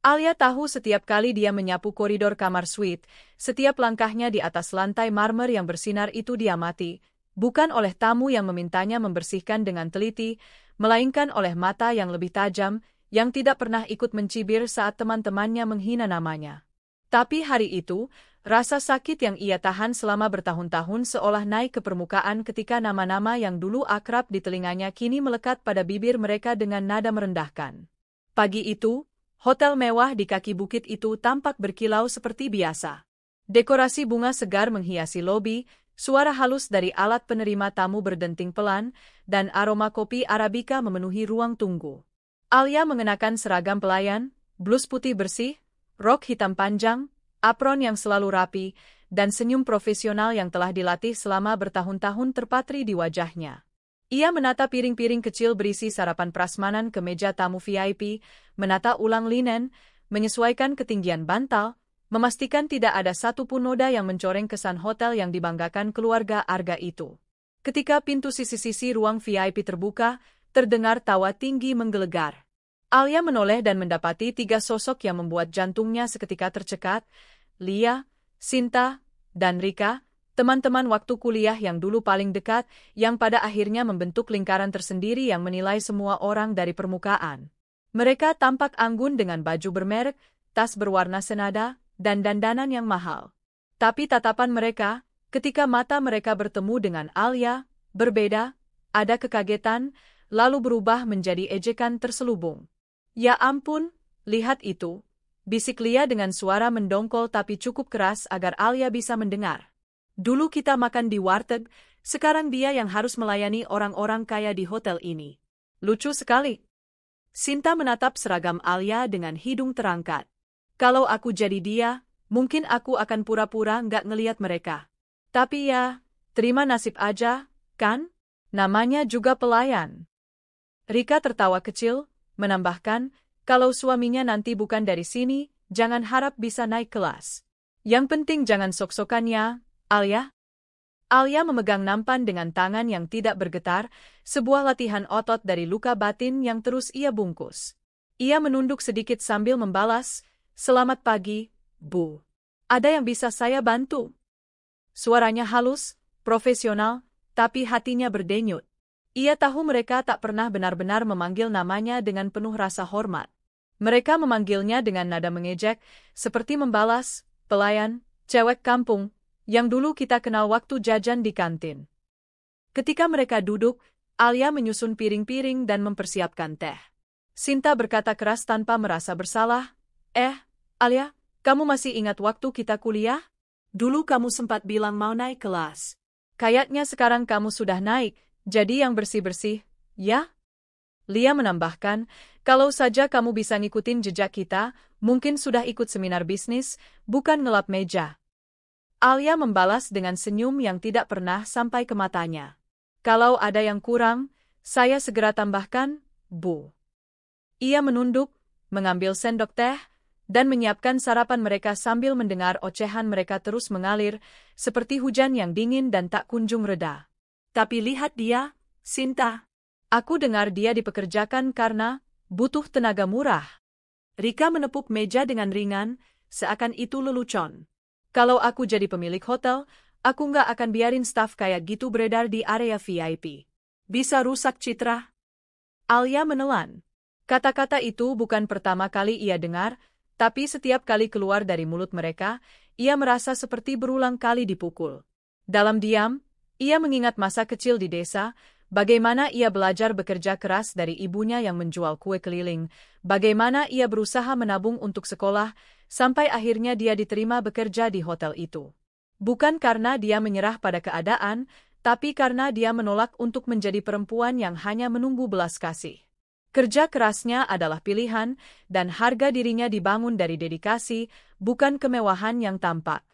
Alia tahu setiap kali dia menyapu koridor kamar suite, setiap langkahnya di atas lantai marmer yang bersinar itu diamati, bukan oleh tamu yang memintanya membersihkan dengan teliti, melainkan oleh mata yang lebih tajam, yang tidak pernah ikut mencibir saat teman-temannya menghina namanya. Tapi hari itu, rasa sakit yang ia tahan selama bertahun-tahun seolah naik ke permukaan ketika nama-nama yang dulu akrab di telinganya kini melekat pada bibir mereka dengan nada merendahkan. Pagi itu, hotel mewah di kaki bukit itu tampak berkilau seperti biasa. Dekorasi bunga segar menghiasi lobi, suara halus dari alat penerima tamu berdenting pelan, dan aroma kopi Arabica memenuhi ruang tunggu. Alia mengenakan seragam pelayan, blus putih bersih, rok hitam panjang, apron yang selalu rapi, dan senyum profesional yang telah dilatih selama bertahun-tahun terpatri di wajahnya. Ia menata piring-piring kecil berisi sarapan prasmanan ke meja tamu VIP, menata ulang linen, menyesuaikan ketinggian bantal, memastikan tidak ada satupun noda yang mencoreng kesan hotel yang dibanggakan keluarga Arga itu. Ketika pintu sisi-sisi ruang VIP terbuka, terdengar tawa tinggi menggelegar. Alia menoleh dan mendapati 3 sosok yang membuat jantungnya seketika tercekat, Lia, Sinta, dan Rika, teman-teman waktu kuliah yang dulu paling dekat, yang pada akhirnya membentuk lingkaran tersendiri yang menilai semua orang dari permukaan. Mereka tampak anggun dengan baju bermerek, tas berwarna senada, dan dandanan yang mahal. Tapi tatapan mereka, ketika mata mereka bertemu dengan Alia, berbeda, ada kekagetan, lalu berubah menjadi ejekan terselubung. "Ya ampun, lihat itu," bisik Lia dengan suara mendongkol tapi cukup keras agar Alia bisa mendengar. "Dulu kita makan di warteg, sekarang dia yang harus melayani orang-orang kaya di hotel ini. Lucu sekali." Sinta menatap seragam Alia dengan hidung terangkat. "Kalau aku jadi dia, mungkin aku akan pura-pura nggak ngeliat mereka. Tapi ya, terima nasib aja, kan? Namanya juga pelayan." Rika tertawa kecil, menambahkan, "Kalau suaminya nanti bukan dari sini, jangan harap bisa naik kelas. Yang penting jangan sok-sokannya, Alia." Alia memegang nampan dengan tangan yang tidak bergetar, sebuah latihan otot dari luka batin yang terus ia bungkus. Ia menunduk sedikit sambil membalas, "Selamat pagi, Bu. Ada yang bisa saya bantu?" Suaranya halus, profesional, tapi hatinya berdenyut. Ia tahu mereka tak pernah benar-benar memanggil namanya dengan penuh rasa hormat. Mereka memanggilnya dengan nada mengejek, seperti membalas, "Pelayan, cewek kampung, yang dulu kita kenal waktu jajan di kantin." Ketika mereka duduk, Alia menyusun piring-piring dan mempersiapkan teh. Sinta berkata keras tanpa merasa bersalah, Alia, kamu masih ingat waktu kita kuliah? Dulu kamu sempat bilang mau naik kelas. Kayaknya sekarang kamu sudah naik, jadi yang bersih-bersih, ya?" Lia menambahkan, "Kalau saja kamu bisa ngikutin jejak kita, mungkin sudah ikut seminar bisnis, bukan ngelap meja." Alia membalas dengan senyum yang tidak pernah sampai ke matanya. "Kalau ada yang kurang, saya segera tambahkan, Bu." Ia menunduk, mengambil sendok teh, dan menyiapkan sarapan mereka sambil mendengar ocehan mereka terus mengalir, seperti hujan yang dingin dan tak kunjung reda. "Tapi lihat dia, Sinta. Aku dengar dia dipekerjakan karena butuh tenaga murah." Rika menepuk meja dengan ringan, seakan itu lelucon. "Kalau aku jadi pemilik hotel, aku nggak akan biarin staf kayak gitu beredar di area VIP. Bisa rusak citra." Alia menelan. Kata-kata itu bukan pertama kali ia dengar, tapi setiap kali keluar dari mulut mereka, ia merasa seperti berulang kali dipukul. Dalam diam, ia mengingat masa kecil di desa, bagaimana ia belajar bekerja keras dari ibunya yang menjual kue keliling, bagaimana ia berusaha menabung untuk sekolah, sampai akhirnya dia diterima bekerja di hotel itu. Bukan karena dia menyerah pada keadaan, tapi karena dia menolak untuk menjadi perempuan yang hanya menunggu belas kasih. Kerja kerasnya adalah pilihan, dan harga dirinya dibangun dari dedikasi, bukan kemewahan yang tampak.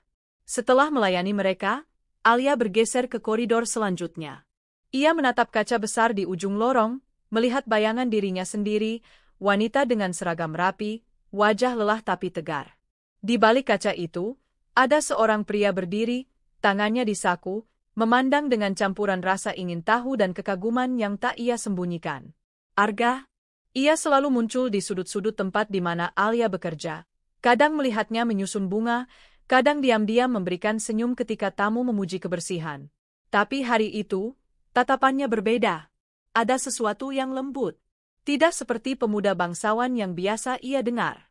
Setelah melayani mereka, Alia bergeser ke koridor selanjutnya. Ia menatap kaca besar di ujung lorong, melihat bayangan dirinya sendiri, wanita dengan seragam rapi, wajah lelah tapi tegar. Di balik kaca itu, ada seorang pria berdiri, tangannya di saku, memandang dengan campuran rasa ingin tahu dan kekaguman yang tak ia sembunyikan. "Arga?" Ia selalu muncul di sudut-sudut tempat di mana Alia bekerja. Kadang melihatnya menyusun bunga, kadang diam-diam memberikan senyum ketika tamu memuji kebersihan. Tapi hari itu, tatapannya berbeda. Ada sesuatu yang lembut. Tidak seperti pemuda bangsawan yang biasa ia dengar.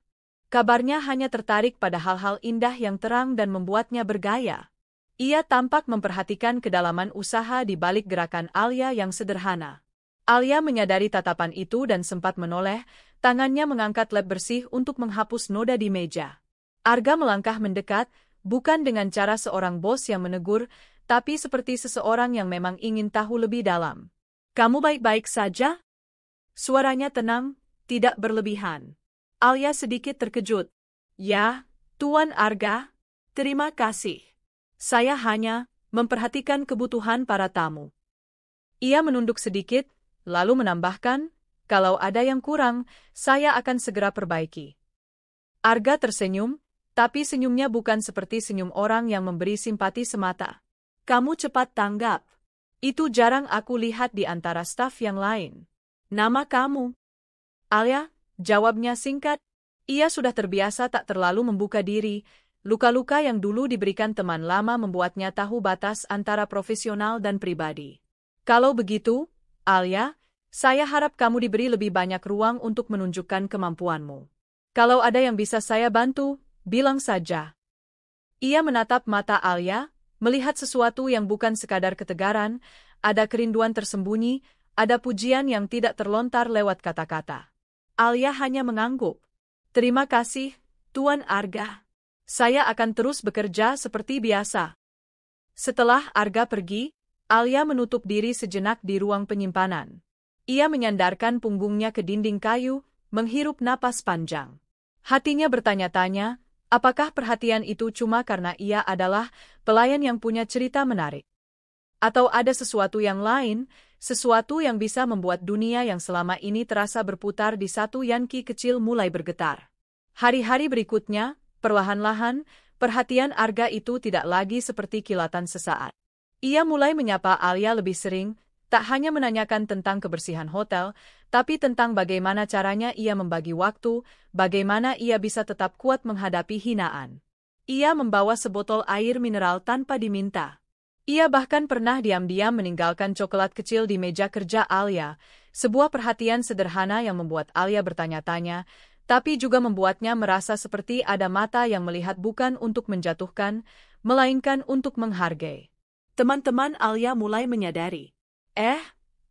Kabarnya hanya tertarik pada hal-hal indah yang terang dan membuatnya bergaya. Ia tampak memperhatikan kedalaman usaha di balik gerakan Alia yang sederhana. Alia menyadari tatapan itu dan sempat menoleh, tangannya mengangkat lap bersih untuk menghapus noda di meja. Arga melangkah mendekat, bukan dengan cara seorang bos yang menegur, tapi seperti seseorang yang memang ingin tahu lebih dalam. "Kamu baik-baik saja?" Suaranya tenang, tidak berlebihan. Alia sedikit terkejut. "Ya, Tuan Arga, terima kasih. Saya hanya memperhatikan kebutuhan para tamu." Ia menunduk sedikit, lalu menambahkan, "Kalau ada yang kurang, saya akan segera perbaiki." Arga tersenyum, tapi senyumnya bukan seperti senyum orang yang memberi simpati semata. "Kamu cepat tanggap. Itu jarang aku lihat di antara staf yang lain." "Nama kamu?" "Alia," jawabnya singkat. Ia sudah terbiasa tak terlalu membuka diri. Luka-luka yang dulu diberikan teman lama membuatnya tahu batas antara profesional dan pribadi. "Kalau begitu, Alia, saya harap kamu diberi lebih banyak ruang untuk menunjukkan kemampuanmu. Kalau ada yang bisa saya bantu, bilang saja." Ia menatap mata Alia, melihat sesuatu yang bukan sekadar ketegaran, ada kerinduan tersembunyi, ada pujian yang tidak terlontar lewat kata-kata. Alia hanya mengangguk. "Terima kasih, Tuan Arga. Saya akan terus bekerja seperti biasa." Setelah Arga pergi, Alia menutup diri sejenak di ruang penyimpanan. Ia menyandarkan punggungnya ke dinding kayu, menghirup napas panjang. Hatinya bertanya-tanya, apakah perhatian itu cuma karena ia adalah pelayan yang punya cerita menarik? Atau ada sesuatu yang lain, sesuatu yang bisa membuat dunia yang selama ini terasa berputar di satu yanki kecil mulai bergetar. Hari-hari berikutnya, perlahan-lahan, perhatian Arga itu tidak lagi seperti kilatan sesaat. Ia mulai menyapa Alia lebih sering, tak hanya menanyakan tentang kebersihan hotel, tapi tentang bagaimana caranya ia membagi waktu, bagaimana ia bisa tetap kuat menghadapi hinaan. Ia membawa sebotol air mineral tanpa diminta. Ia bahkan pernah diam-diam meninggalkan coklat kecil di meja kerja Alia, sebuah perhatian sederhana yang membuat Alia bertanya-tanya, tapi juga membuatnya merasa seperti ada mata yang melihat bukan untuk menjatuhkan, melainkan untuk menghargai. Teman-teman Alia mulai menyadari.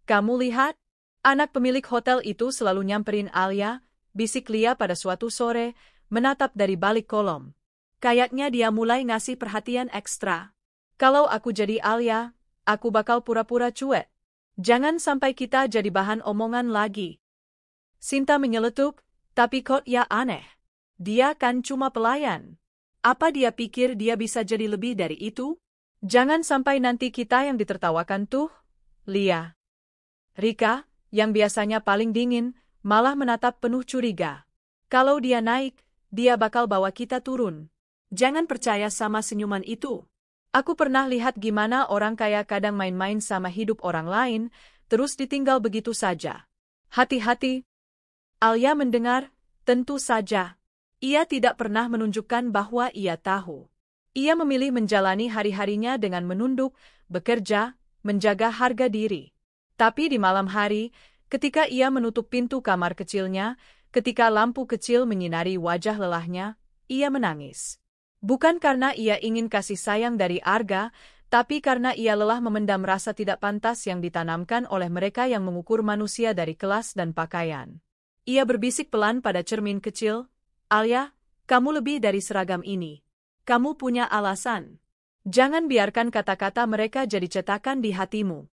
Kamu lihat? Anak pemilik hotel itu selalu nyamperin Alia, bisik Lia pada suatu sore, menatap dari balik kolom. Kayaknya dia mulai ngasih perhatian ekstra. Kalau aku jadi Alia, aku bakal pura-pura cuek. Jangan sampai kita jadi bahan omongan lagi. Sinta menyeletuk, tapi kok ya aneh. Dia kan cuma pelayan. Apa dia pikir dia bisa jadi lebih dari itu? Jangan sampai nanti kita yang ditertawakan tuh, Lia. Rika, yang biasanya paling dingin, malah menatap penuh curiga. Kalau dia naik, dia bakal bawa kita turun. Jangan percaya sama senyuman itu. Aku pernah lihat gimana orang kaya kadang main-main sama hidup orang lain, terus ditinggal begitu saja. Hati-hati. Alia mendengar, tentu saja. Ia tidak pernah menunjukkan bahwa ia tahu. Ia memilih menjalani hari-harinya dengan menunduk, bekerja, menjaga harga diri. Tapi di malam hari, ketika ia menutup pintu kamar kecilnya, ketika lampu kecil menyinari wajah lelahnya, ia menangis. Bukan karena ia ingin kasih sayang dari Arga, tapi karena ia lelah memendam rasa tidak pantas yang ditanamkan oleh mereka yang mengukur manusia dari kelas dan pakaian. Ia berbisik pelan pada cermin kecil, "Alia, kamu lebih dari seragam ini. Kamu punya alasan. Jangan biarkan kata-kata mereka jadi cetakan di hatimu."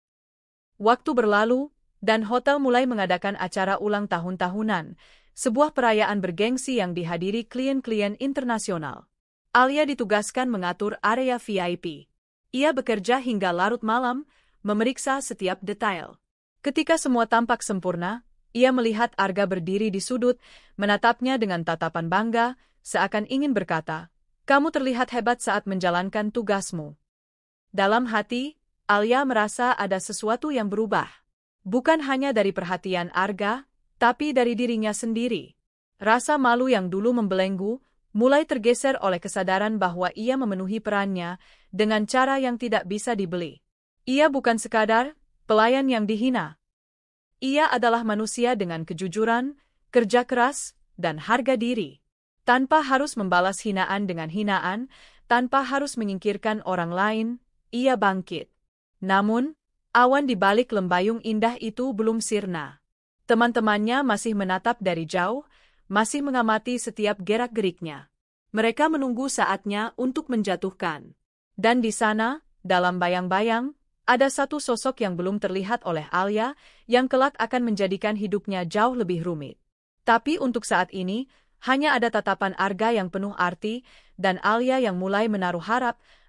Waktu berlalu, dan hotel mulai mengadakan acara ulang tahun tahunan, sebuah perayaan bergengsi yang dihadiri klien-klien internasional. Alia ditugaskan mengatur area VIP. Ia bekerja hingga larut malam, memeriksa setiap detail. Ketika semua tampak sempurna, ia melihat Arga berdiri di sudut, menatapnya dengan tatapan bangga, seakan ingin berkata, "Kamu terlihat hebat saat menjalankan tugasmu." Dalam hati, Alia merasa ada sesuatu yang berubah. Bukan hanya dari perhatian Arga, tapi dari dirinya sendiri. Rasa malu yang dulu membelenggu, mulai tergeser oleh kesadaran bahwa ia memenuhi perannya dengan cara yang tidak bisa dibeli. Ia bukan sekadar pelayan yang dihina. Ia adalah manusia dengan kejujuran, kerja keras, dan harga diri. Tanpa harus membalas hinaan dengan hinaan, tanpa harus menyingkirkan orang lain, ia bangkit. Namun, awan di balik lembayung indah itu belum sirna. Teman-temannya masih menatap dari jauh, masih mengamati setiap gerak-geriknya. Mereka menunggu saatnya untuk menjatuhkan. Dan di sana, dalam bayang-bayang, ada satu sosok yang belum terlihat oleh Alia, yang kelak akan menjadikan hidupnya jauh lebih rumit. Tapi untuk saat ini, hanya ada tatapan Arga yang penuh arti, dan Alia yang mulai menaruh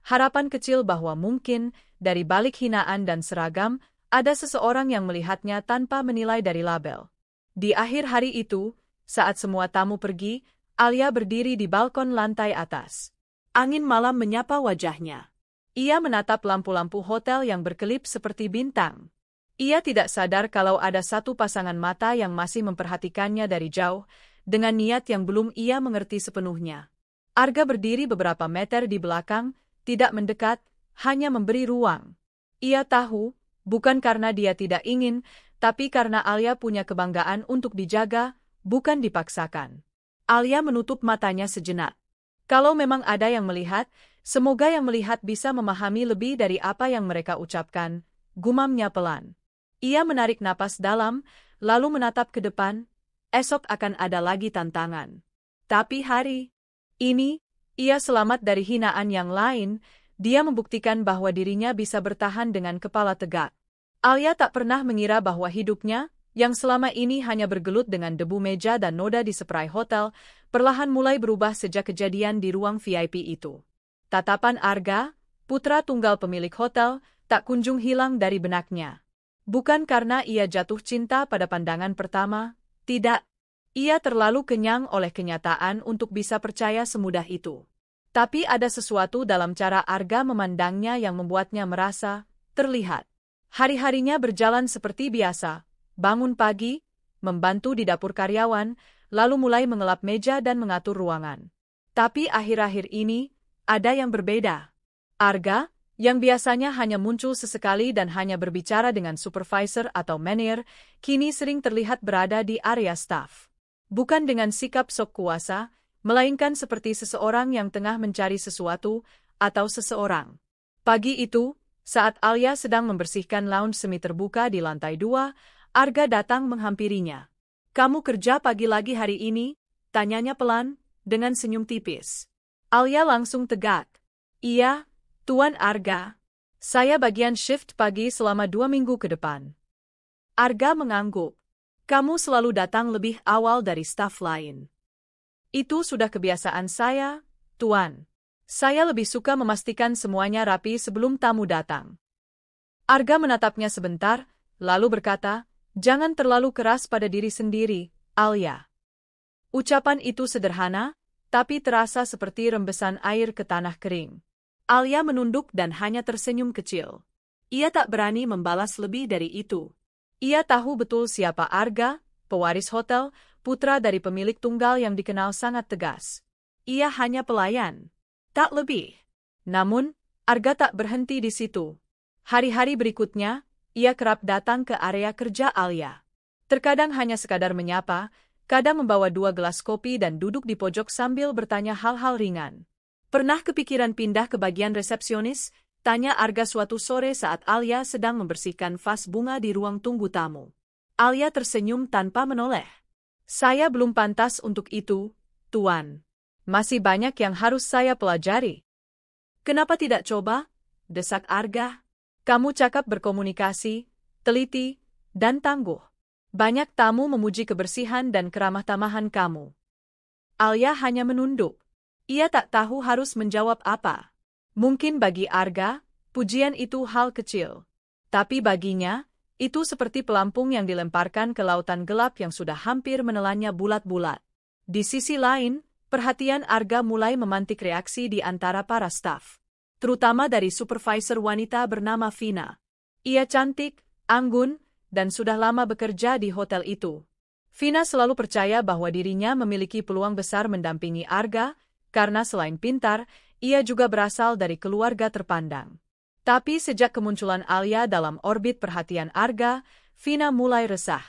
harapan kecil bahwa mungkin, dari balik hinaan dan seragam, ada seseorang yang melihatnya tanpa menilai dari label. Di akhir hari itu, saat semua tamu pergi, Alia berdiri di balkon lantai atas. Angin malam menyapa wajahnya. Ia menatap lampu-lampu hotel yang berkelip seperti bintang. Ia tidak sadar kalau ada satu pasangan mata yang masih memperhatikannya dari jauh, dengan niat yang belum ia mengerti sepenuhnya. Arga berdiri beberapa meter di belakang, tidak mendekat, hanya memberi ruang. Ia tahu, bukan karena dia tidak ingin, tapi karena Alia punya kebanggaan untuk dijaga, bukan dipaksakan. Alia menutup matanya sejenak. Kalau memang ada yang melihat, semoga yang melihat bisa memahami lebih dari apa yang mereka ucapkan, gumamnya pelan. Ia menarik napas dalam, lalu menatap ke depan. Esok akan ada lagi tantangan. Tapi hari ini, ia selamat dari hinaan yang lain, dia membuktikan bahwa dirinya bisa bertahan dengan kepala tegak. Alia tak pernah mengira bahwa hidupnya, yang selama ini hanya bergelut dengan debu meja dan noda di seperai hotel, perlahan mulai berubah sejak kejadian di ruang VIP itu. Tatapan Arga, putra tunggal pemilik hotel, tak kunjung hilang dari benaknya. Bukan karena ia jatuh cinta pada pandangan pertama, tidak. Ia terlalu kenyang oleh kenyataan untuk bisa percaya semudah itu. Tapi ada sesuatu dalam cara Arga memandangnya yang membuatnya merasa terlihat. Hari-harinya berjalan seperti biasa. Bangun pagi, membantu di dapur karyawan, lalu mulai mengelap meja dan mengatur ruangan. Tapi akhir-akhir ini, ada yang berbeda. Arga, yang biasanya hanya muncul sesekali dan hanya berbicara dengan supervisor atau manajer, kini sering terlihat berada di area staf. Bukan dengan sikap sok kuasa, melainkan seperti seseorang yang tengah mencari sesuatu, atau seseorang. Pagi itu, saat Alia sedang membersihkan lounge semi terbuka di lantai 2, Arga datang menghampirinya. "Kamu kerja pagi lagi hari ini?" tanyanya pelan, dengan senyum tipis. Alia langsung tegak. "Iya, Tuan Arga. Saya bagian shift pagi selama 2 minggu ke depan." Arga mengangguk. "Kamu selalu datang lebih awal dari staf lain." "Itu sudah kebiasaan saya, Tuan. Saya lebih suka memastikan semuanya rapi sebelum tamu datang." Arga menatapnya sebentar, lalu berkata, "Jangan terlalu keras pada diri sendiri, Alia." Ucapan itu sederhana, tapi terasa seperti rembesan air ke tanah kering. Alia menunduk dan hanya tersenyum kecil. Ia tak berani membalas lebih dari itu. Ia tahu betul siapa Arga, pewaris hotel, putra dari pemilik tunggal yang dikenal sangat tegas. Ia hanya pelayan, tak lebih. Namun, Arga tak berhenti di situ. Hari-hari berikutnya, ia kerap datang ke area kerja Alia. Terkadang hanya sekadar menyapa, kadang membawa 2 gelas kopi dan duduk di pojok sambil bertanya hal-hal ringan. "Pernah kepikiran pindah ke bagian resepsionis?" tanya Arga suatu sore saat Alia sedang membersihkan vas bunga di ruang tunggu tamu. Alia tersenyum tanpa menoleh. "Saya belum pantas untuk itu, Tuan. Masih banyak yang harus saya pelajari." "Kenapa tidak coba?" desak Arga. "Kamu cakap berkomunikasi, teliti, dan tangguh. Banyak tamu memuji kebersihan dan keramah tamahan kamu." Alia hanya menunduk. Ia tak tahu harus menjawab apa. Mungkin bagi Arga, pujian itu hal kecil. Tapi baginya, itu seperti pelampung yang dilemparkan ke lautan gelap yang sudah hampir menelannya bulat-bulat. Di sisi lain, perhatian Arga mulai memantik reaksi di antara para staf. Terutama dari supervisor wanita bernama Vina. Ia cantik, anggun, dan sudah lama bekerja di hotel itu. Vina selalu percaya bahwa dirinya memiliki peluang besar mendampingi Arga, karena selain pintar, ia juga berasal dari keluarga terpandang. Tapi sejak kemunculan Alia dalam orbit perhatian Arga, Vina mulai resah.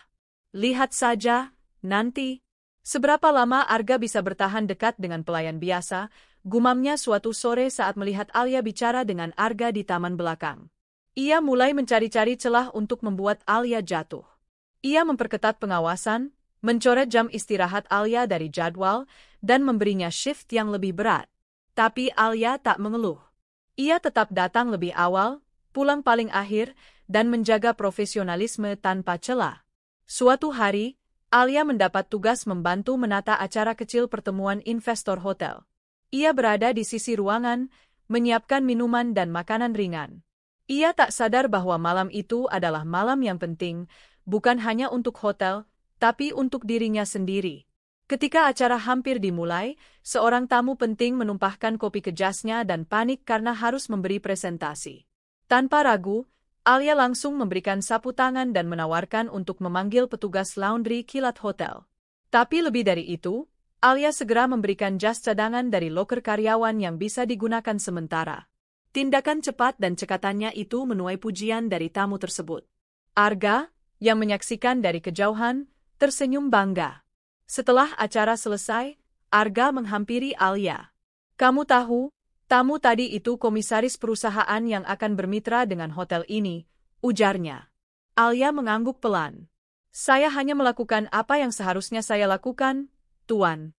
Lihat saja, nanti, seberapa lama Arga bisa bertahan dekat dengan pelayan biasa, gumamnya suatu sore saat melihat Alia bicara dengan Arga di taman belakang. Ia mulai mencari-cari celah untuk membuat Alia jatuh. Ia memperketat pengawasan, mencoret jam istirahat Alia dari jadwal, dan memberinya shift yang lebih berat. Tapi Alia tak mengeluh. Ia tetap datang lebih awal, pulang paling akhir, dan menjaga profesionalisme tanpa celah. Suatu hari, Alia mendapat tugas membantu menata acara kecil pertemuan investor hotel. Ia berada di sisi ruangan, menyiapkan minuman dan makanan ringan. Ia tak sadar bahwa malam itu adalah malam yang penting, bukan hanya untuk hotel, tapi untuk dirinya sendiri. Ketika acara hampir dimulai, seorang tamu penting menumpahkan kopi ke jasnya dan panik karena harus memberi presentasi. Tanpa ragu, Alia langsung memberikan sapu tangan dan menawarkan untuk memanggil petugas laundry kilat hotel. Tapi lebih dari itu, Alia segera memberikan jas cadangan dari loker karyawan yang bisa digunakan sementara. Tindakan cepat dan cekatannya itu menuai pujian dari tamu tersebut. Arga, yang menyaksikan dari kejauhan, tersenyum bangga. Setelah acara selesai, Arga menghampiri Alia. "Kamu tahu, tamu tadi itu komisaris perusahaan yang akan bermitra dengan hotel ini," ujarnya. Alia mengangguk pelan. "Saya hanya melakukan apa yang seharusnya saya lakukan, Tuan.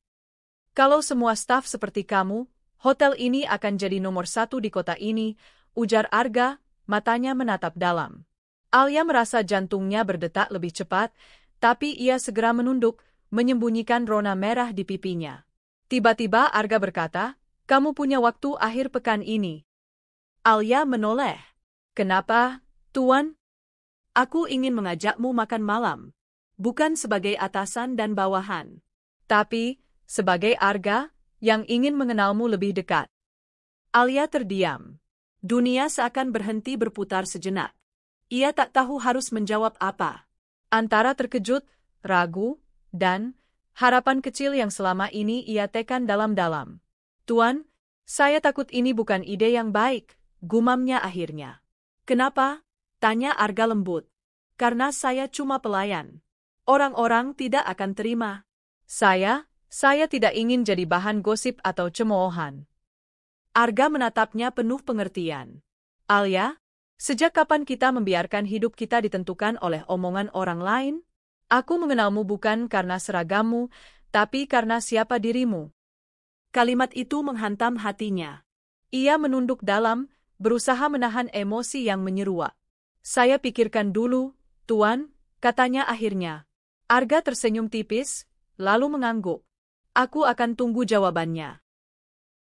Kalau semua staf seperti kamu, hotel ini akan jadi nomor 1 di kota ini," ujar Arga, matanya menatap dalam. Alia merasa jantungnya berdetak lebih cepat, tapi ia segera menunduk, menyembunyikan rona merah di pipinya. Tiba-tiba Arga berkata, "Kamu punya waktu akhir pekan ini." Alia menoleh. "Kenapa, Tuan?" "Aku ingin mengajakmu makan malam. Bukan sebagai atasan dan bawahan, tapi sebagai Arga yang ingin mengenalmu lebih dekat." Alia terdiam. Dunia seakan berhenti berputar sejenak. Ia tak tahu harus menjawab apa. Antara terkejut, ragu, dan harapan kecil yang selama ini ia tekan dalam-dalam. "Tuan, saya takut ini bukan ide yang baik," gumamnya akhirnya. "Kenapa?" tanya Arga lembut. "Karena saya cuma pelayan. Orang-orang tidak akan terima. Saya tidak ingin jadi bahan gosip atau cemoohan." Arga menatapnya penuh pengertian. "Alia, sejak kapan kita membiarkan hidup kita ditentukan oleh omongan orang lain? Aku mengenalmu bukan karena seragammu, tapi karena siapa dirimu." Kalimat itu menghantam hatinya. Ia menunduk dalam, berusaha menahan emosi yang menyeruak. "Saya pikirkan dulu, Tuan," katanya akhirnya. Arga tersenyum tipis, lalu mengangguk. "Aku akan tunggu jawabannya."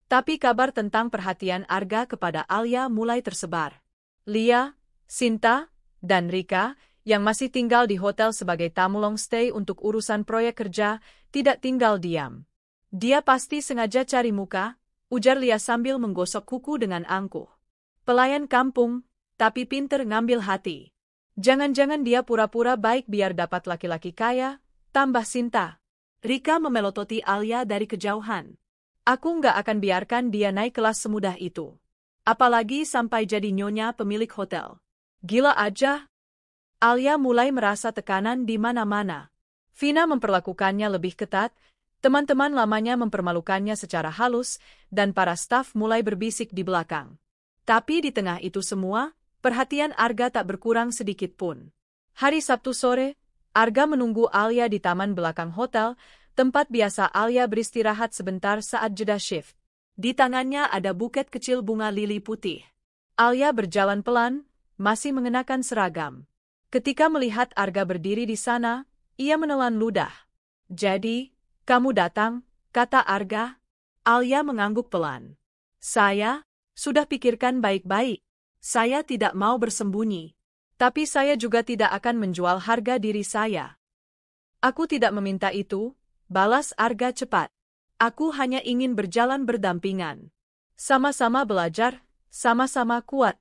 Tapi kabar tentang perhatian Arga kepada Alia mulai tersebar. Lia, Sinta, dan Rika, yang masih tinggal di hotel sebagai tamu long stay untuk urusan proyek kerja, tidak tinggal diam. "Dia pasti sengaja cari muka," ujar Lia sambil menggosok kuku dengan angkuh. "Pelayan kampung, tapi pinter ngambil hati. Jangan-jangan dia pura-pura baik biar dapat laki-laki kaya," tambah Sinta. Rika memelototi Alia dari kejauhan. "Aku nggak akan biarkan dia naik kelas semudah itu. Apalagi sampai jadi nyonya pemilik hotel. Gila aja." Alia mulai merasa tekanan di mana-mana. Vina memperlakukannya lebih ketat, teman-teman lamanya mempermalukannya secara halus, dan para staf mulai berbisik di belakang. Tapi di tengah itu semua, perhatian Arga tak berkurang sedikit pun. Hari Sabtu sore, Arga menunggu Alia di taman belakang hotel, tempat biasa Alia beristirahat sebentar saat jeda shift. Di tangannya ada buket kecil bunga lili putih. Alia berjalan pelan, masih mengenakan seragam. Ketika melihat Arga berdiri di sana, ia menelan ludah. "Jadi, kamu datang," kata Arga. Alia mengangguk pelan. "Saya sudah pikirkan baik-baik. Saya tidak mau bersembunyi. Tapi saya juga tidak akan menjual harga diri saya." "Aku tidak meminta itu," balas Arga cepat. "Aku hanya ingin berjalan berdampingan. Sama-sama belajar, sama-sama kuat."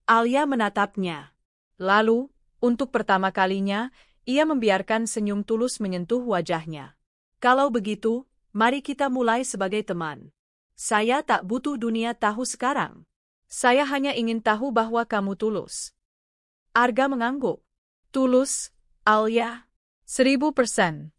Alia menatapnya. Lalu, untuk pertama kalinya, Ia membiarkan senyum tulus menyentuh wajahnya. Kalau begitu, mari kita mulai sebagai teman. Saya tak butuh dunia tahu sekarang. Saya hanya ingin tahu bahwa kamu tulus. Arga mengangguk. Tulus, Alia? 1000%.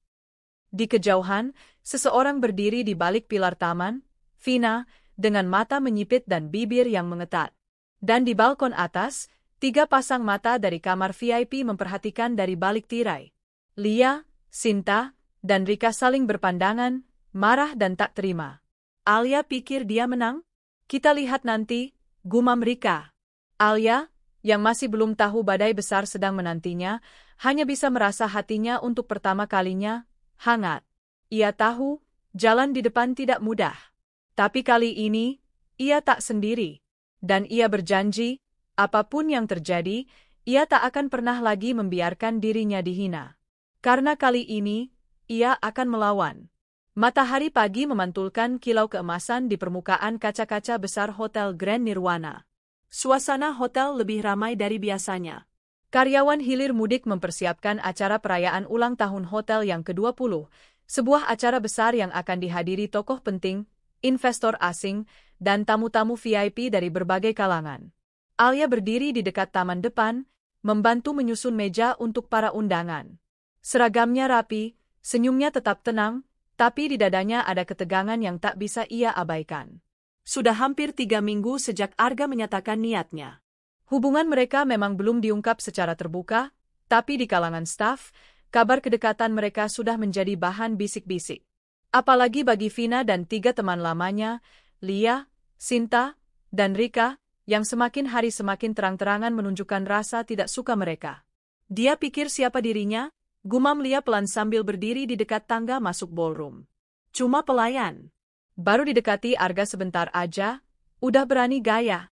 Di kejauhan, seseorang berdiri di balik pilar taman, Vina, dengan mata menyipit dan bibir yang mengetat. Dan di balkon atas, 3 pasang mata dari kamar VIP memperhatikan dari balik tirai. Lia, Sinta, dan Rika saling berpandangan, marah dan tak terima. Alia pikir dia menang? Kita lihat nanti, gumam Rika. Alia, yang masih belum tahu badai besar sedang menantinya, hanya bisa merasa hatinya untuk pertama kalinya hangat. Ia tahu, jalan di depan tidak mudah. Tapi kali ini, ia tak sendiri. Dan ia berjanji, apapun yang terjadi, ia tak akan pernah lagi membiarkan dirinya dihina. Karena kali ini, ia akan melawan. Matahari pagi memantulkan kilau keemasan di permukaan kaca-kaca besar Hotel Grand Nirwana. Suasana hotel lebih ramai dari biasanya. Karyawan hilir mudik mempersiapkan acara perayaan ulang tahun hotel yang ke-20, sebuah acara besar yang akan dihadiri tokoh penting, investor asing, dan tamu-tamu VIP dari berbagai kalangan. Alia berdiri di dekat taman depan, membantu menyusun meja untuk para undangan. Seragamnya rapi, senyumnya tetap tenang, tapi di dadanya ada ketegangan yang tak bisa ia abaikan. Sudah hampir 3 minggu sejak Arga menyatakan niatnya. Hubungan mereka memang belum diungkap secara terbuka, tapi di kalangan staf, kabar kedekatan mereka sudah menjadi bahan bisik-bisik. Apalagi bagi Vina dan 3 teman lamanya, Lia, Sinta, dan Rika, yang semakin hari semakin terang-terangan menunjukkan rasa tidak suka mereka. Dia pikir siapa dirinya? Gumam Lia pelan sambil berdiri di dekat tangga masuk ballroom. Cuma pelayan. Baru didekati Arga sebentar aja, udah berani gaya.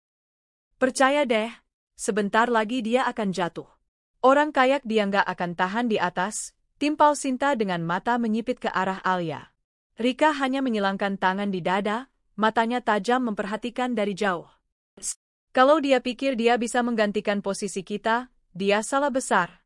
Percaya deh, sebentar lagi dia akan jatuh. Orang kayak dia nggak akan tahan di atas, timpal Sinta dengan mata menyipit ke arah Alia. Rika hanya menyilangkan tangan di dada, matanya tajam memperhatikan dari jauh. Kalau dia pikir dia bisa menggantikan posisi kita, dia salah besar.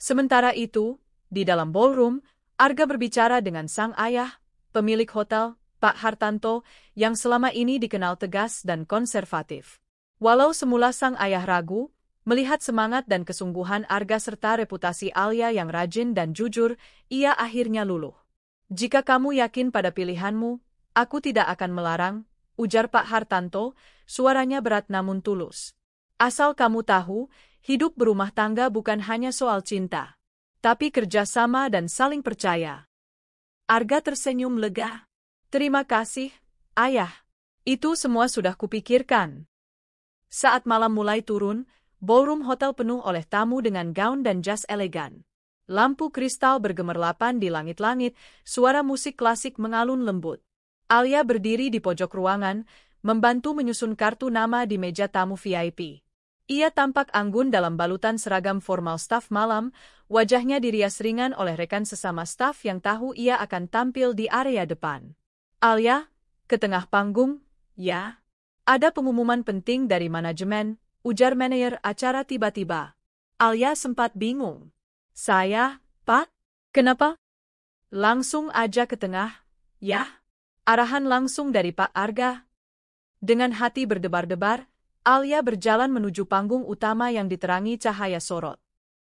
Sementara itu, di dalam ballroom, Arga berbicara dengan sang ayah, pemilik hotel, Pak Hartanto, yang selama ini dikenal tegas dan konservatif. Walau semula sang ayah ragu, melihat semangat dan kesungguhan Arga serta reputasi Alia yang rajin dan jujur, ia akhirnya luluh. Jika kamu yakin pada pilihanmu, aku tidak akan melarang, ujar Pak Hartanto, suaranya berat namun tulus. Asal kamu tahu, hidup berumah tangga bukan hanya soal cinta, tapi kerjasama dan saling percaya. Arga tersenyum lega. Terima kasih, ayah. Itu semua sudah kupikirkan. Saat malam mulai turun, ballroom hotel penuh oleh tamu dengan gaun dan jas elegan. Lampu kristal bergemerlapan di langit-langit, suara musik klasik mengalun lembut. Alia berdiri di pojok ruangan, membantu menyusun kartu nama di meja tamu VIP. Ia tampak anggun dalam balutan seragam formal staf malam, wajahnya dirias ringan oleh rekan sesama staf yang tahu ia akan tampil di area depan. Alia, ke tengah panggung, ya. Ada pengumuman penting dari manajemen, ujar manajer acara tiba-tiba. Alia sempat bingung. Saya, Pak? Kenapa? Langsung aja ke tengah, ya. Arahan langsung dari Pak Arga. Dengan hati berdebar-debar, Alia berjalan menuju panggung utama yang diterangi cahaya sorot.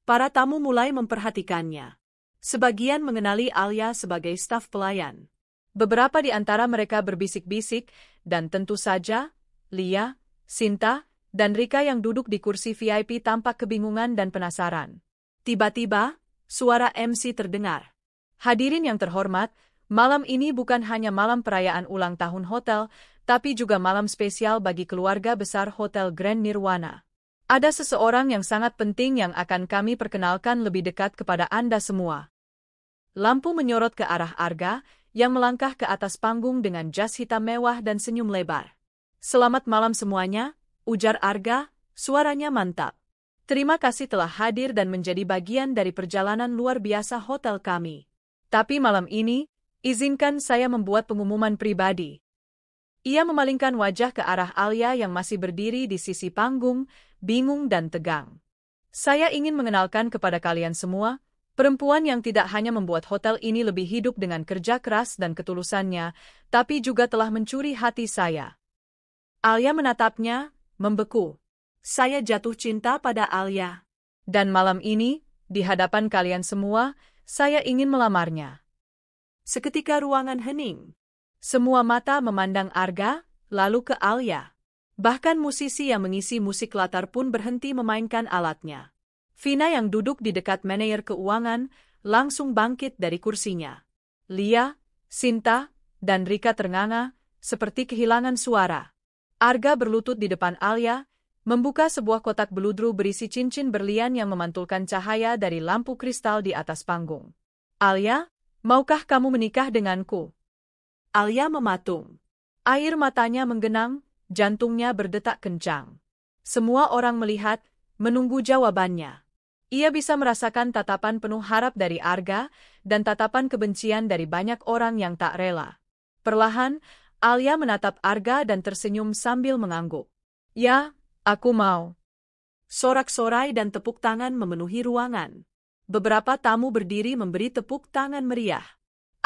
Para tamu mulai memperhatikannya. Sebagian mengenali Alia sebagai staf pelayan. Beberapa di antara mereka berbisik-bisik, dan tentu saja, Lia, Sinta, dan Rika yang duduk di kursi VIP tampak kebingungan dan penasaran. Tiba-tiba, suara MC terdengar. Hadirin yang terhormat, malam ini bukan hanya malam perayaan ulang tahun hotel, tapi juga malam spesial bagi keluarga besar Hotel Grand Nirwana. Ada seseorang yang sangat penting yang akan kami perkenalkan lebih dekat kepada Anda semua. Lampu menyorot ke arah Arga, yang melangkah ke atas panggung dengan jas hitam mewah dan senyum lebar. Selamat malam semuanya, ujar Arga, suaranya mantap. Terima kasih telah hadir dan menjadi bagian dari perjalanan luar biasa hotel kami. Tapi malam ini, izinkan saya membuat pengumuman pribadi. Ia memalingkan wajah ke arah Alia yang masih berdiri di sisi panggung, bingung dan tegang. Saya ingin mengenalkan kepada kalian semua, Perempuan yang tidak hanya membuat hotel ini lebih hidup dengan kerja keras dan ketulusannya, tapi juga telah mencuri hati saya. Alia menatapnya, membeku. Saya jatuh cinta pada Alia. Dan malam ini, di hadapan kalian semua, saya ingin melamarnya. Seketika ruangan hening. Semua mata memandang Arga, lalu ke Alia. Bahkan musisi yang mengisi musik latar pun berhenti memainkan alatnya. Vina yang duduk di dekat manajer keuangan langsung bangkit dari kursinya. Lia, Sinta, dan Rika ternganga, seperti kehilangan suara. Arga berlutut di depan Alia, membuka sebuah kotak beludru berisi cincin berlian yang memantulkan cahaya dari lampu kristal di atas panggung. Alia, maukah kamu menikah denganku? Alia mematung. Air matanya menggenang, jantungnya berdetak kencang. Semua orang melihat, menunggu jawabannya. Ia bisa merasakan tatapan penuh harap dari Arga dan tatapan kebencian dari banyak orang yang tak rela. Perlahan, Alia menatap Arga dan tersenyum sambil mengangguk. Ya, aku mau. Sorak-sorai dan tepuk tangan memenuhi ruangan. Beberapa tamu berdiri memberi tepuk tangan meriah.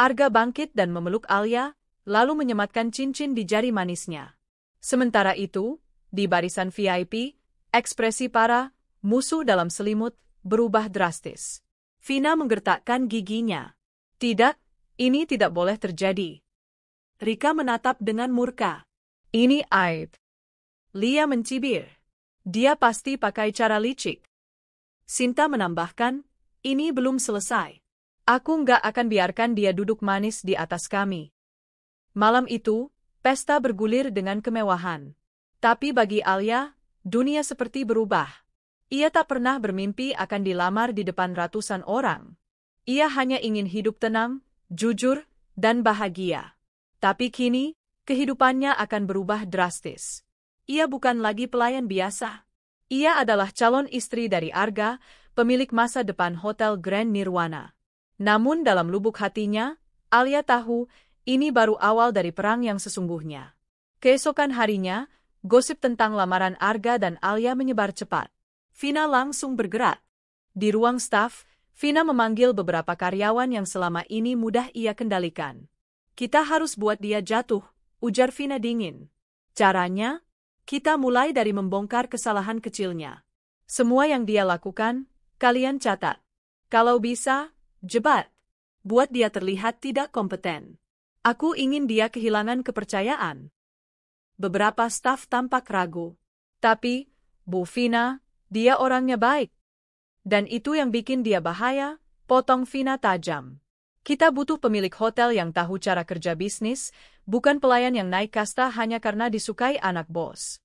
Arga bangkit dan memeluk Alia, lalu menyematkan cincin di jari manisnya. Sementara itu, di barisan VIP, ekspresi para musuh dalam selimut berubah drastis. Vina menggertakkan giginya. Tidak, ini tidak boleh terjadi. Rika menatap dengan murka. Ini aib. Lia mencibir. Dia pasti pakai cara licik. Sinta menambahkan, ini belum selesai. Aku nggak akan biarkan dia duduk manis di atas kami. Malam itu, pesta bergulir dengan kemewahan. Tapi bagi Alia, dunia seperti berubah. Ia tak pernah bermimpi akan dilamar di depan ratusan orang. Ia hanya ingin hidup tenang, jujur, dan bahagia. Tapi kini, kehidupannya akan berubah drastis. Ia bukan lagi pelayan biasa. Ia adalah calon istri dari Arga, pemilik masa depan Hotel Grand Nirwana. Namun dalam lubuk hatinya, Alia tahu, ini baru awal dari perang yang sesungguhnya. Keesokan harinya, gosip tentang lamaran Arga dan Alia menyebar cepat. Vina langsung bergerak. Di ruang staf, Vina memanggil beberapa karyawan yang selama ini mudah ia kendalikan. Kita harus buat dia jatuh, ujar Vina dingin. Caranya? Kita mulai dari membongkar kesalahan kecilnya. Semua yang dia lakukan, kalian catat. Kalau bisa, jebat. Buat dia terlihat tidak kompeten. Aku ingin dia kehilangan kepercayaan. Beberapa staf tampak ragu. Tapi, Bu Vina, dia orangnya baik. Dan itu yang bikin dia bahaya, potong Vina tajam. Kita butuh pemilik hotel yang tahu cara kerja bisnis, bukan pelayan yang naik kasta hanya karena disukai anak bos.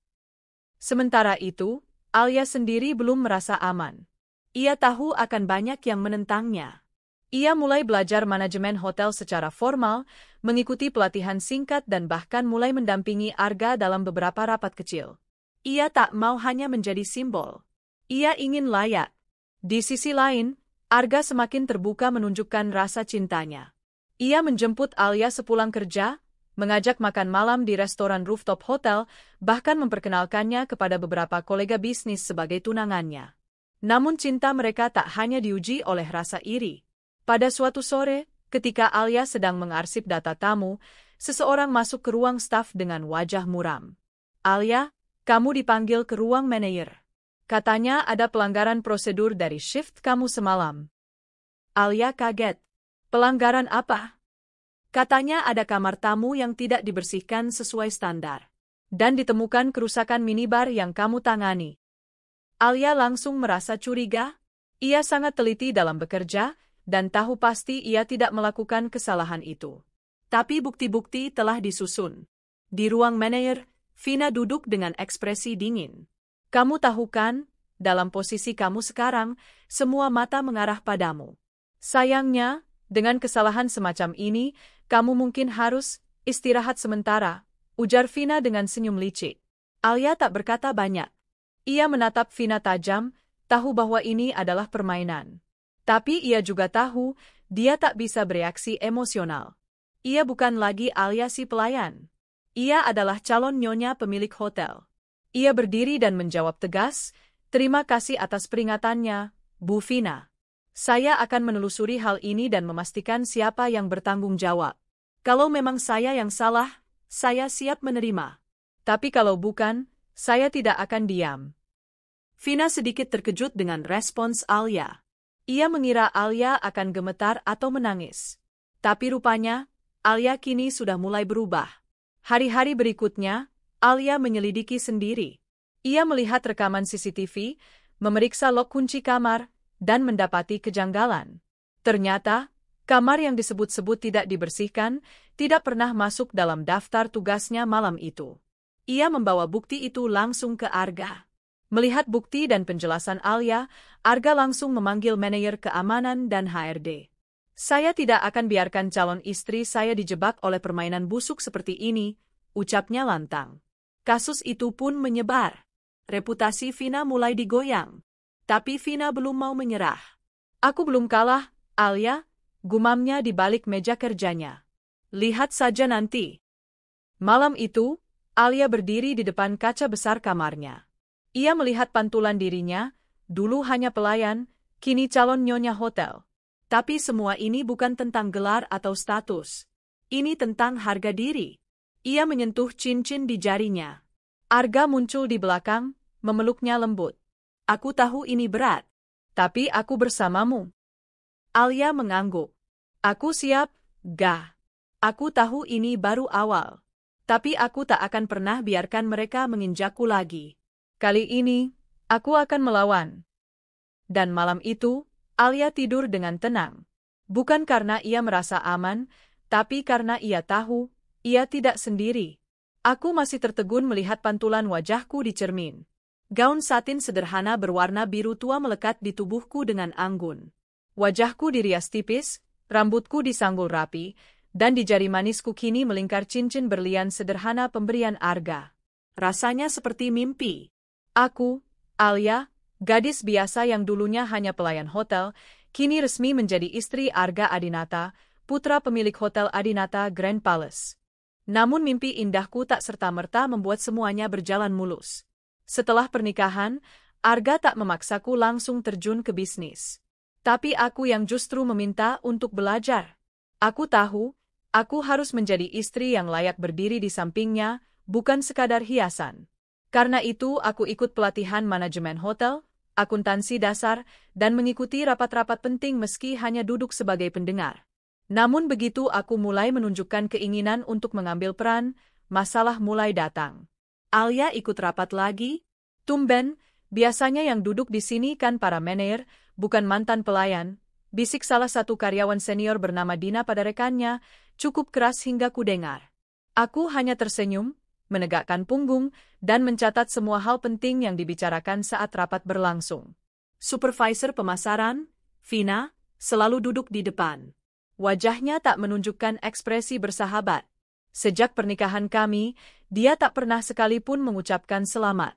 Sementara itu, Alia sendiri belum merasa aman. Ia tahu akan banyak yang menentangnya. Ia mulai belajar manajemen hotel secara formal, mengikuti pelatihan singkat dan bahkan mulai mendampingi Arga dalam beberapa rapat kecil. Ia tak mau hanya menjadi simbol. Ia ingin layak. Di sisi lain, Arga semakin terbuka menunjukkan rasa cintanya. Ia menjemput Alia sepulang kerja, mengajak makan malam di restoran rooftop hotel, bahkan memperkenalkannya kepada beberapa kolega bisnis sebagai tunangannya. Namun cinta mereka tak hanya diuji oleh rasa iri. Pada suatu sore, ketika Alia sedang mengarsip data tamu, seseorang masuk ke ruang staf dengan wajah muram. Alia, kamu dipanggil ke ruang manajer. Katanya ada pelanggaran prosedur dari shift kamu semalam. Alia kaget. Pelanggaran apa? Katanya ada kamar tamu yang tidak dibersihkan sesuai standar. Dan ditemukan kerusakan minibar yang kamu tangani. Alia langsung merasa curiga. Ia sangat teliti dalam bekerja, dan tahu pasti ia tidak melakukan kesalahan itu. Tapi bukti-bukti telah disusun. Di ruang manajer, Vina duduk dengan ekspresi dingin. Kamu tahu kan, dalam posisi kamu sekarang, semua mata mengarah padamu. Sayangnya, dengan kesalahan semacam ini, kamu mungkin harus istirahat sementara, ujar Vina dengan senyum licik. Alia tak berkata banyak. Ia menatap Vina tajam, tahu bahwa ini adalah permainan. Tapi ia juga tahu, dia tak bisa bereaksi emosional. Ia bukan lagi Alia si pelayan. Ia adalah calon nyonya pemilik hotel. Ia berdiri dan menjawab tegas, terima kasih atas peringatannya, Bu Vina. Saya akan menelusuri hal ini dan memastikan siapa yang bertanggung jawab. Kalau memang saya yang salah, saya siap menerima. Tapi kalau bukan, saya tidak akan diam. Vina sedikit terkejut dengan respons Alia. Ia mengira Alia akan gemetar atau menangis. Tapi rupanya, Alia kini sudah mulai berubah. Hari-hari berikutnya, Alia menyelidiki sendiri. Ia melihat rekaman CCTV, memeriksa lock kunci kamar, dan mendapati kejanggalan. Ternyata, kamar yang disebut-sebut tidak dibersihkan, tidak pernah masuk dalam daftar tugasnya malam itu. Ia membawa bukti itu langsung ke Arga. Melihat bukti dan penjelasan Alia, Arga langsung memanggil manajer keamanan dan HRD. Saya tidak akan biarkan calon istri saya dijebak oleh permainan busuk seperti ini, ucapnya lantang. Kasus itu pun menyebar. Reputasi Vina mulai digoyang. Tapi Vina belum mau menyerah. Aku belum kalah, Alia, gumamnya di balik meja kerjanya. Lihat saja nanti. Malam itu, Alia berdiri di depan kaca besar kamarnya. Ia melihat pantulan dirinya, dulu hanya pelayan, kini calon nyonya hotel. Tapi semua ini bukan tentang gelar atau status. Ini tentang harga diri. Ia menyentuh cincin di jarinya. Arga muncul di belakang, memeluknya lembut. Aku tahu ini berat, tapi aku bersamamu. Alia mengangguk. Aku siap, Ga. Aku tahu ini baru awal. Tapi aku tak akan pernah biarkan mereka menginjakku lagi. Kali ini, aku akan melawan. Dan malam itu, Alia tidur dengan tenang. Bukan karena ia merasa aman, tapi karena ia tahu, ia tidak sendiri. Aku masih tertegun melihat pantulan wajahku di cermin. Gaun satin sederhana berwarna biru tua melekat di tubuhku dengan anggun. Wajahku dirias tipis, rambutku disanggul rapi, dan di jari manisku kini melingkar cincin berlian sederhana pemberian Arga. Rasanya seperti mimpi. Aku, Alia, gadis biasa yang dulunya hanya pelayan hotel, kini resmi menjadi istri Arga Adinata, putra pemilik Hotel Adinata Grand Palace. Namun mimpi indahku tak serta-merta membuat semuanya berjalan mulus. Setelah pernikahan, Arga tak memaksaku langsung terjun ke bisnis. Tapi aku yang justru meminta untuk belajar. Aku tahu, aku harus menjadi istri yang layak berdiri di sampingnya, bukan sekadar hiasan. Karena itu aku ikut pelatihan manajemen hotel, akuntansi dasar, dan mengikuti rapat-rapat penting meski hanya duduk sebagai pendengar. Namun begitu aku mulai menunjukkan keinginan untuk mengambil peran, masalah mulai datang. Alia ikut rapat lagi. Tumben, biasanya yang duduk di sini kan para manajer, bukan mantan pelayan, bisik salah satu karyawan senior bernama Dina pada rekannya, cukup keras hingga kudengar. Aku hanya tersenyum, menegakkan punggung, dan mencatat semua hal penting yang dibicarakan saat rapat berlangsung. Supervisor pemasaran, Vina, selalu duduk di depan. Wajahnya tak menunjukkan ekspresi bersahabat. Sejak pernikahan kami, dia tak pernah sekalipun mengucapkan selamat.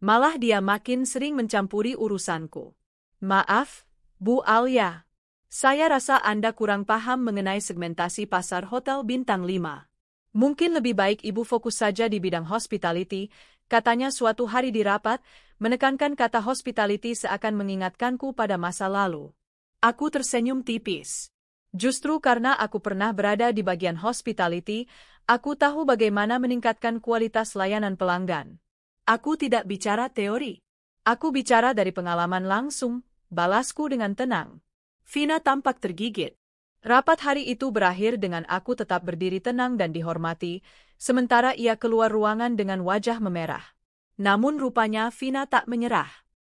Malah dia makin sering mencampuri urusanku. Maaf, Bu Alia. Saya rasa Anda kurang paham mengenai segmentasi pasar hotel bintang 5. Mungkin lebih baik Ibu fokus saja di bidang hospitality, katanya suatu hari di rapat, menekankan kata hospitality seakan mengingatkanku pada masa lalu. Aku tersenyum tipis. Justru karena aku pernah berada di bagian hospitality, aku tahu bagaimana meningkatkan kualitas layanan pelanggan. Aku tidak bicara teori. Aku bicara dari pengalaman langsung, balasku dengan tenang. Vina tampak tergigit. Rapat hari itu berakhir dengan aku tetap berdiri tenang dan dihormati, sementara ia keluar ruangan dengan wajah memerah. Namun rupanya Vina tak menyerah.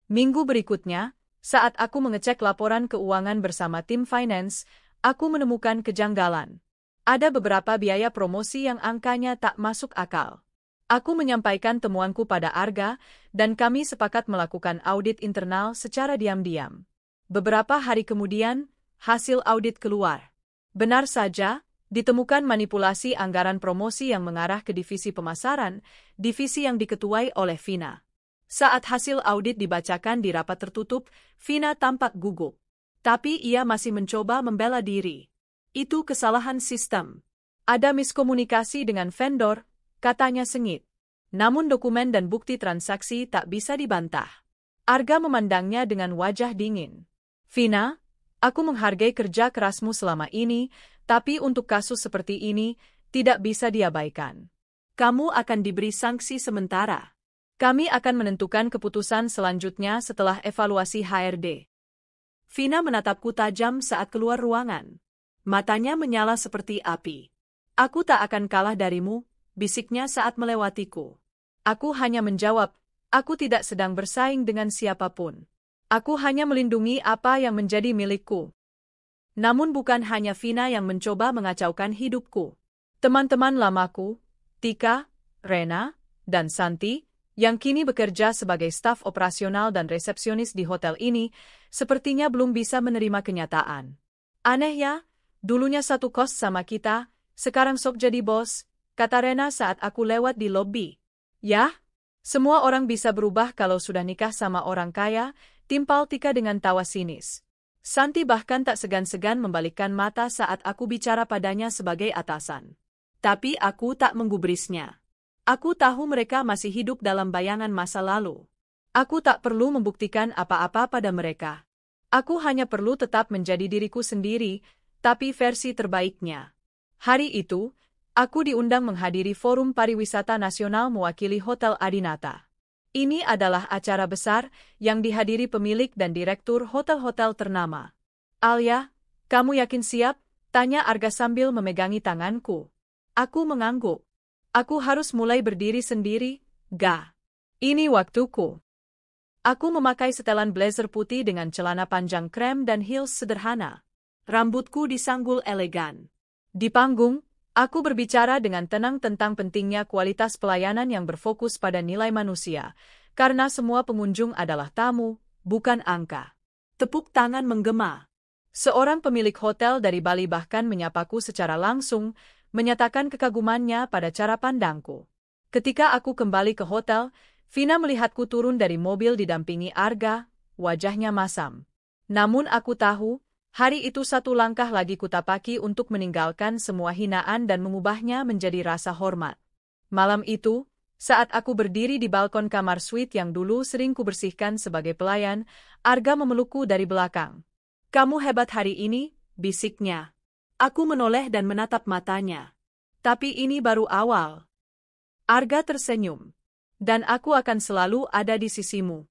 Minggu berikutnya, saat aku mengecek laporan keuangan bersama tim finance, aku menemukan kejanggalan. Ada beberapa biaya promosi yang angkanya tak masuk akal. Aku menyampaikan temuanku pada Arga, dan kami sepakat melakukan audit internal secara diam-diam. Beberapa hari kemudian, hasil audit keluar. Benar saja, ditemukan manipulasi anggaran promosi yang mengarah ke divisi pemasaran, divisi yang diketuai oleh Vina. Saat hasil audit dibacakan di rapat tertutup, Vina tampak gugup. Tapi ia masih mencoba membela diri. Itu kesalahan sistem. Ada miskomunikasi dengan vendor, katanya sengit. Namun dokumen dan bukti transaksi tak bisa dibantah. Arga memandangnya dengan wajah dingin. Vina, Aku menghargai kerja kerasmu selama ini, tapi untuk kasus seperti ini, tidak bisa diabaikan. Kamu akan diberi sanksi sementara. Kami akan menentukan keputusan selanjutnya setelah evaluasi HRD. Vina menatapku tajam saat keluar ruangan. Matanya menyala seperti api. Aku tak akan kalah darimu, bisiknya saat melewatiku. Aku hanya menjawab, aku tidak sedang bersaing dengan siapapun. Aku hanya melindungi apa yang menjadi milikku. Namun bukan hanya Vina yang mencoba mengacaukan hidupku. Teman-teman lamaku, Tika, Rena, dan Santi, yang kini bekerja sebagai staf operasional dan resepsionis di hotel ini, sepertinya belum bisa menerima kenyataan. Aneh ya, dulunya satu kos sama kita, sekarang sok jadi bos, kata Rena saat aku lewat di lobi. Yah, semua orang bisa berubah kalau sudah nikah sama orang kaya, timpal Tika dengan tawa sinis. Santi bahkan tak segan-segan membalikkan mata saat aku bicara padanya sebagai atasan. Tapi aku tak menggubrisnya. Aku tahu mereka masih hidup dalam bayangan masa lalu. Aku tak perlu membuktikan apa-apa pada mereka. Aku hanya perlu tetap menjadi diriku sendiri, tapi versi terbaiknya. Hari itu, aku diundang menghadiri Forum Pariwisata Nasional mewakili Hotel Adinata. Ini adalah acara besar yang dihadiri pemilik dan direktur hotel-hotel ternama. Alia, kamu yakin siap? Tanya Arga sambil memegangi tanganku. Aku mengangguk. Aku harus mulai berdiri sendiri, ga. Ini waktuku. Aku memakai setelan blazer putih dengan celana panjang krem dan heels sederhana. Rambutku disanggul elegan. Di panggung, aku berbicara dengan tenang tentang pentingnya kualitas pelayanan yang berfokus pada nilai manusia, karena semua pengunjung adalah tamu, bukan angka. Tepuk tangan menggema. Seorang pemilik hotel dari Bali bahkan menyapaku secara langsung, menyatakan kekagumannya pada cara pandangku. Ketika aku kembali ke hotel, Vina melihatku turun dari mobil didampingi Arga, wajahnya masam. Namun aku tahu, hari itu satu langkah lagi kutapaki untuk meninggalkan semua hinaan dan mengubahnya menjadi rasa hormat. Malam itu, saat aku berdiri di balkon kamar suite yang dulu sering kubersihkan sebagai pelayan, Arga memelukku dari belakang. Kamu hebat hari ini, bisiknya. Aku menoleh dan menatap matanya. Tapi ini baru awal. Arga tersenyum. Dan aku akan selalu ada di sisimu.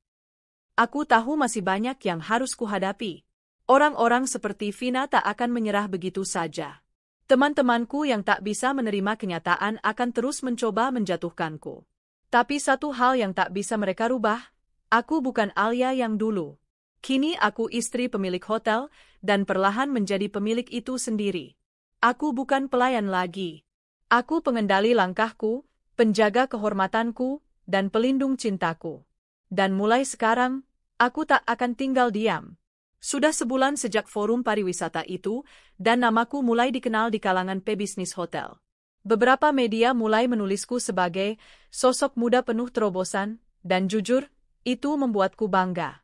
Aku tahu masih banyak yang harus kuhadapi. Orang-orang seperti Vina tak akan menyerah begitu saja. Teman-temanku yang tak bisa menerima kenyataan akan terus mencoba menjatuhkanku. Tapi satu hal yang tak bisa mereka rubah, aku bukan Alia yang dulu. Kini aku istri pemilik hotel, dan perlahan menjadi pemilik itu sendiri. Aku bukan pelayan lagi. Aku pengendali langkahku, penjaga kehormatanku, dan pelindung cintaku. Dan mulai sekarang, aku tak akan tinggal diam. Sudah sebulan sejak forum pariwisata itu, dan namaku mulai dikenal di kalangan pebisnis hotel. Beberapa media mulai menulisku sebagai sosok muda penuh terobosan, dan jujur, itu membuatku bangga.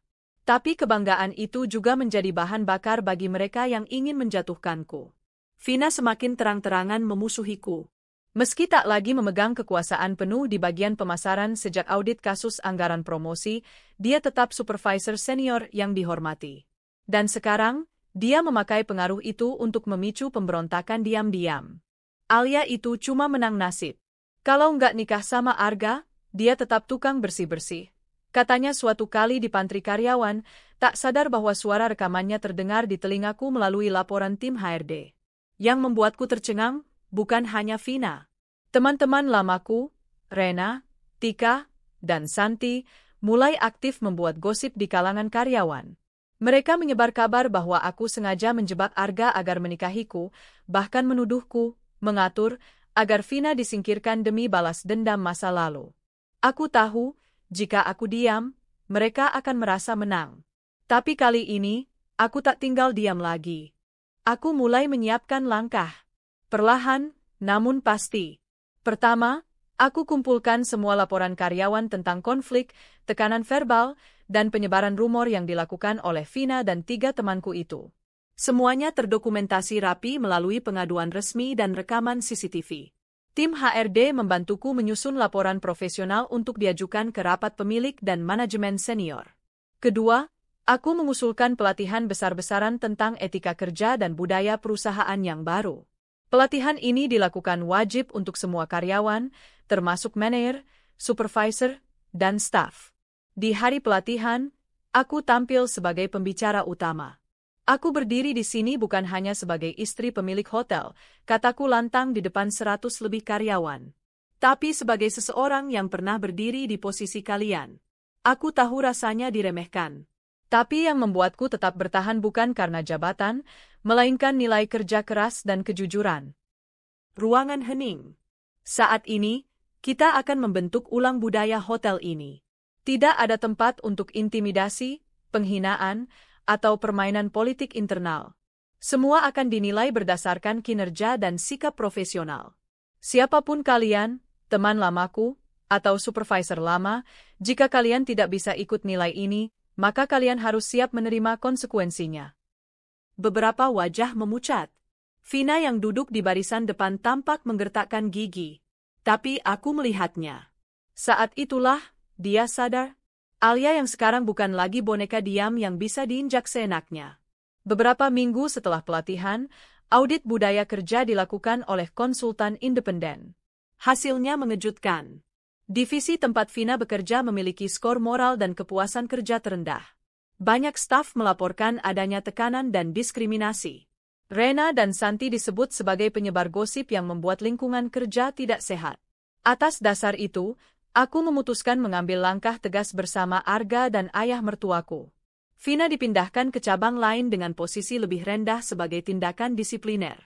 Tapi kebanggaan itu juga menjadi bahan bakar bagi mereka yang ingin menjatuhkanku. Vina semakin terang-terangan memusuhiku. Meski tak lagi memegang kekuasaan penuh di bagian pemasaran sejak audit kasus anggaran promosi, dia tetap supervisor senior yang dihormati. Dan sekarang, dia memakai pengaruh itu untuk memicu pemberontakan diam-diam. Alia itu cuma menang nasib. Kalau nggak nikah sama Arga, dia tetap tukang bersih-bersih. Katanya suatu kali di pantry karyawan, tak sadar bahwa suara rekamannya terdengar di telingaku melalui laporan tim HRD. Yang membuatku tercengang, bukan hanya Vina. Teman-teman lamaku, Rena, Tika, dan Santi, mulai aktif membuat gosip di kalangan karyawan. Mereka menyebar kabar bahwa aku sengaja menjebak Arga agar menikahiku, bahkan menuduhku, mengatur, agar Vina disingkirkan demi balas dendam masa lalu. Aku tahu, jika aku diam, mereka akan merasa menang. Tapi kali ini, aku tak tinggal diam lagi. Aku mulai menyiapkan langkah. Perlahan, namun pasti. Pertama, aku kumpulkan semua laporan karyawan tentang konflik, tekanan verbal, dan penyebaran rumor yang dilakukan oleh Vina dan 3 temanku itu. Semuanya terdokumentasi rapi melalui pengaduan resmi dan rekaman CCTV. Tim HRD membantuku menyusun laporan profesional untuk diajukan ke rapat pemilik dan manajemen senior. Kedua, Aku mengusulkan pelatihan besar-besaran tentang etika kerja dan budaya perusahaan yang baru. Pelatihan ini dilakukan wajib untuk semua karyawan, termasuk manajer, supervisor, dan staf. Di hari pelatihan, aku tampil sebagai pembicara utama. Aku berdiri di sini bukan hanya sebagai istri pemilik hotel, kataku lantang di depan 100 lebih karyawan. Tapi sebagai seseorang yang pernah berdiri di posisi kalian. Aku tahu rasanya diremehkan. Tapi yang membuatku tetap bertahan bukan karena jabatan, melainkan nilai kerja keras dan kejujuran. Ruangan hening. Saat ini, kita akan membentuk ulang budaya hotel ini. Tidak ada tempat untuk intimidasi, penghinaan, atau permainan politik internal. Semua akan dinilai berdasarkan kinerja dan sikap profesional. Siapapun kalian, teman lamaku, atau supervisor lama, jika kalian tidak bisa ikut nilai ini, maka kalian harus siap menerima konsekuensinya. Beberapa wajah memucat. Vina yang duduk di barisan depan tampak menggertakkan gigi. Tapi aku melihatnya. Saat itulah, dia sadar. Alia yang sekarang bukan lagi boneka diam yang bisa diinjak seenaknya. Beberapa minggu setelah pelatihan, audit budaya kerja dilakukan oleh konsultan independen. Hasilnya mengejutkan. Divisi tempat Vina bekerja memiliki skor moral dan kepuasan kerja terendah. Banyak staf melaporkan adanya tekanan dan diskriminasi. Rena dan Santi disebut sebagai penyebar gosip yang membuat lingkungan kerja tidak sehat. Atas dasar itu, aku memutuskan mengambil langkah tegas bersama Arga dan ayah mertuaku. Vina dipindahkan ke cabang lain dengan posisi lebih rendah sebagai tindakan disipliner.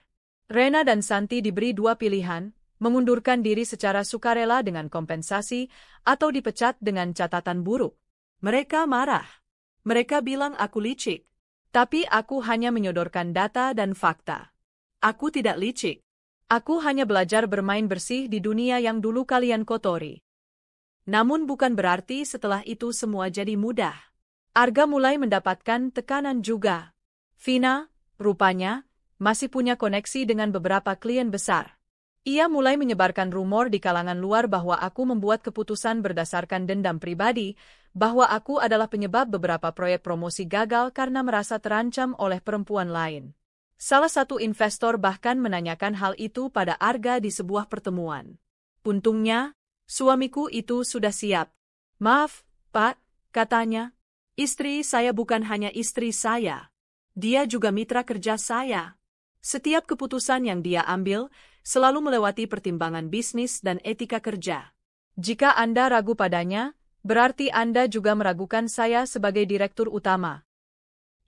Rena dan Santi diberi dua pilihan, mengundurkan diri secara sukarela dengan kompensasi, atau dipecat dengan catatan buruk. Mereka marah. Mereka bilang aku licik. Tapi aku hanya menyodorkan data dan fakta. Aku tidak licik. Aku hanya belajar bermain bersih di dunia yang dulu kalian kotori. Namun bukan berarti setelah itu semua jadi mudah. Arga mulai mendapatkan tekanan juga. Vina, rupanya, masih punya koneksi dengan beberapa klien besar. Ia mulai menyebarkan rumor di kalangan luar bahwa aku membuat keputusan berdasarkan dendam pribadi, bahwa aku adalah penyebab beberapa proyek promosi gagal karena merasa terancam oleh perempuan lain. Salah satu investor bahkan menanyakan hal itu pada Arga di sebuah pertemuan. Untungnya, suamiku itu sudah siap. Maaf, Pak, katanya. Istri saya bukan hanya istri saya. Dia juga mitra kerja saya. Setiap keputusan yang dia ambil selalu melewati pertimbangan bisnis dan etika kerja. Jika Anda ragu padanya, berarti Anda juga meragukan saya sebagai direktur utama.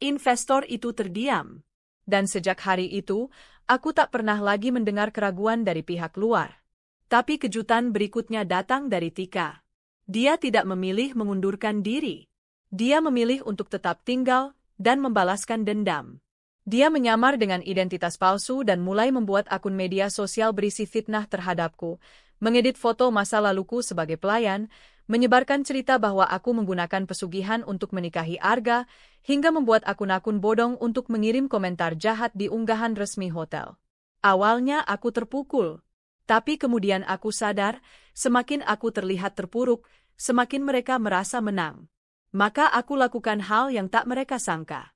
Investor itu terdiam. Dan sejak hari itu, aku tak pernah lagi mendengar keraguan dari pihak luar. Tapi kejutan berikutnya datang dari Tika. Dia tidak memilih mengundurkan diri. Dia memilih untuk tetap tinggal dan membalaskan dendam. Dia menyamar dengan identitas palsu dan mulai membuat akun media sosial berisi fitnah terhadapku, mengedit foto masa laluku sebagai pelayan, menyebarkan cerita bahwa aku menggunakan pesugihan untuk menikahi Arga, hingga membuat akun-akun bodong untuk mengirim komentar jahat di unggahan resmi hotel. Awalnya aku terpukul, tapi kemudian aku sadar, semakin aku terlihat terpuruk, semakin mereka merasa menang. Maka aku lakukan hal yang tak mereka sangka.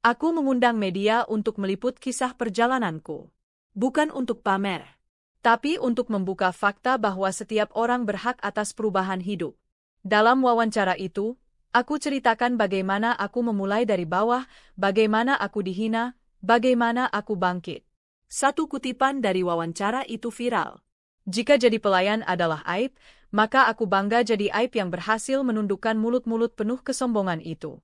Aku mengundang media untuk meliput kisah perjalananku. Bukan untuk pamer, tapi untuk membuka fakta bahwa setiap orang berhak atas perubahan hidup. Dalam wawancara itu, aku ceritakan bagaimana aku memulai dari bawah, bagaimana aku dihina, bagaimana aku bangkit. Satu kutipan dari wawancara itu viral. Jika jadi pelayan adalah aib, maka aku bangga jadi aib yang berhasil menundukkan mulut-mulut penuh kesombongan itu.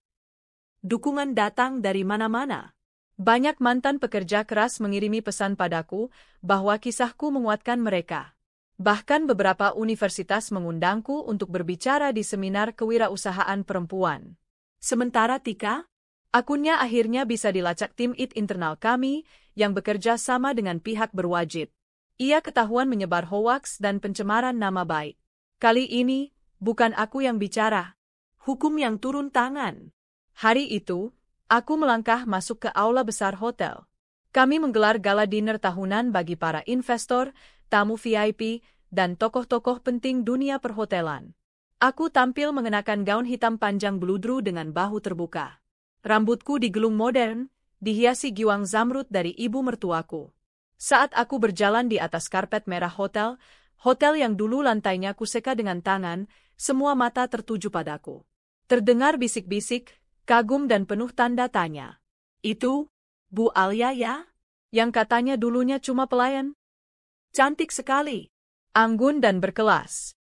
Dukungan datang dari mana-mana. Banyak mantan pekerja keras mengirimi pesan padaku bahwa kisahku menguatkan mereka. Bahkan beberapa universitas mengundangku untuk berbicara di seminar kewirausahaan perempuan. Sementara Tika, akunnya akhirnya bisa dilacak tim IT internal kami yang bekerja sama dengan pihak berwajib. Ia ketahuan menyebar hoaks dan pencemaran nama baik. Kali ini, bukan aku yang bicara. Hukum yang turun tangan. Hari itu, aku melangkah masuk ke aula besar hotel. Kami menggelar gala dinner tahunan bagi para investor, tamu VIP, dan tokoh-tokoh penting dunia perhotelan. Aku tampil mengenakan gaun hitam panjang bludru dengan bahu terbuka. Rambutku digelung modern, dihiasi giwang zamrud dari ibu mertuaku. Saat aku berjalan di atas karpet merah hotel yang dulu lantainya kuseka dengan tangan, semua mata tertuju padaku. Terdengar bisik-bisik, kagum dan penuh tanda tanya. Itu, Bu Alia ya? Yang katanya dulunya cuma pelayan? Cantik sekali, anggun dan berkelas.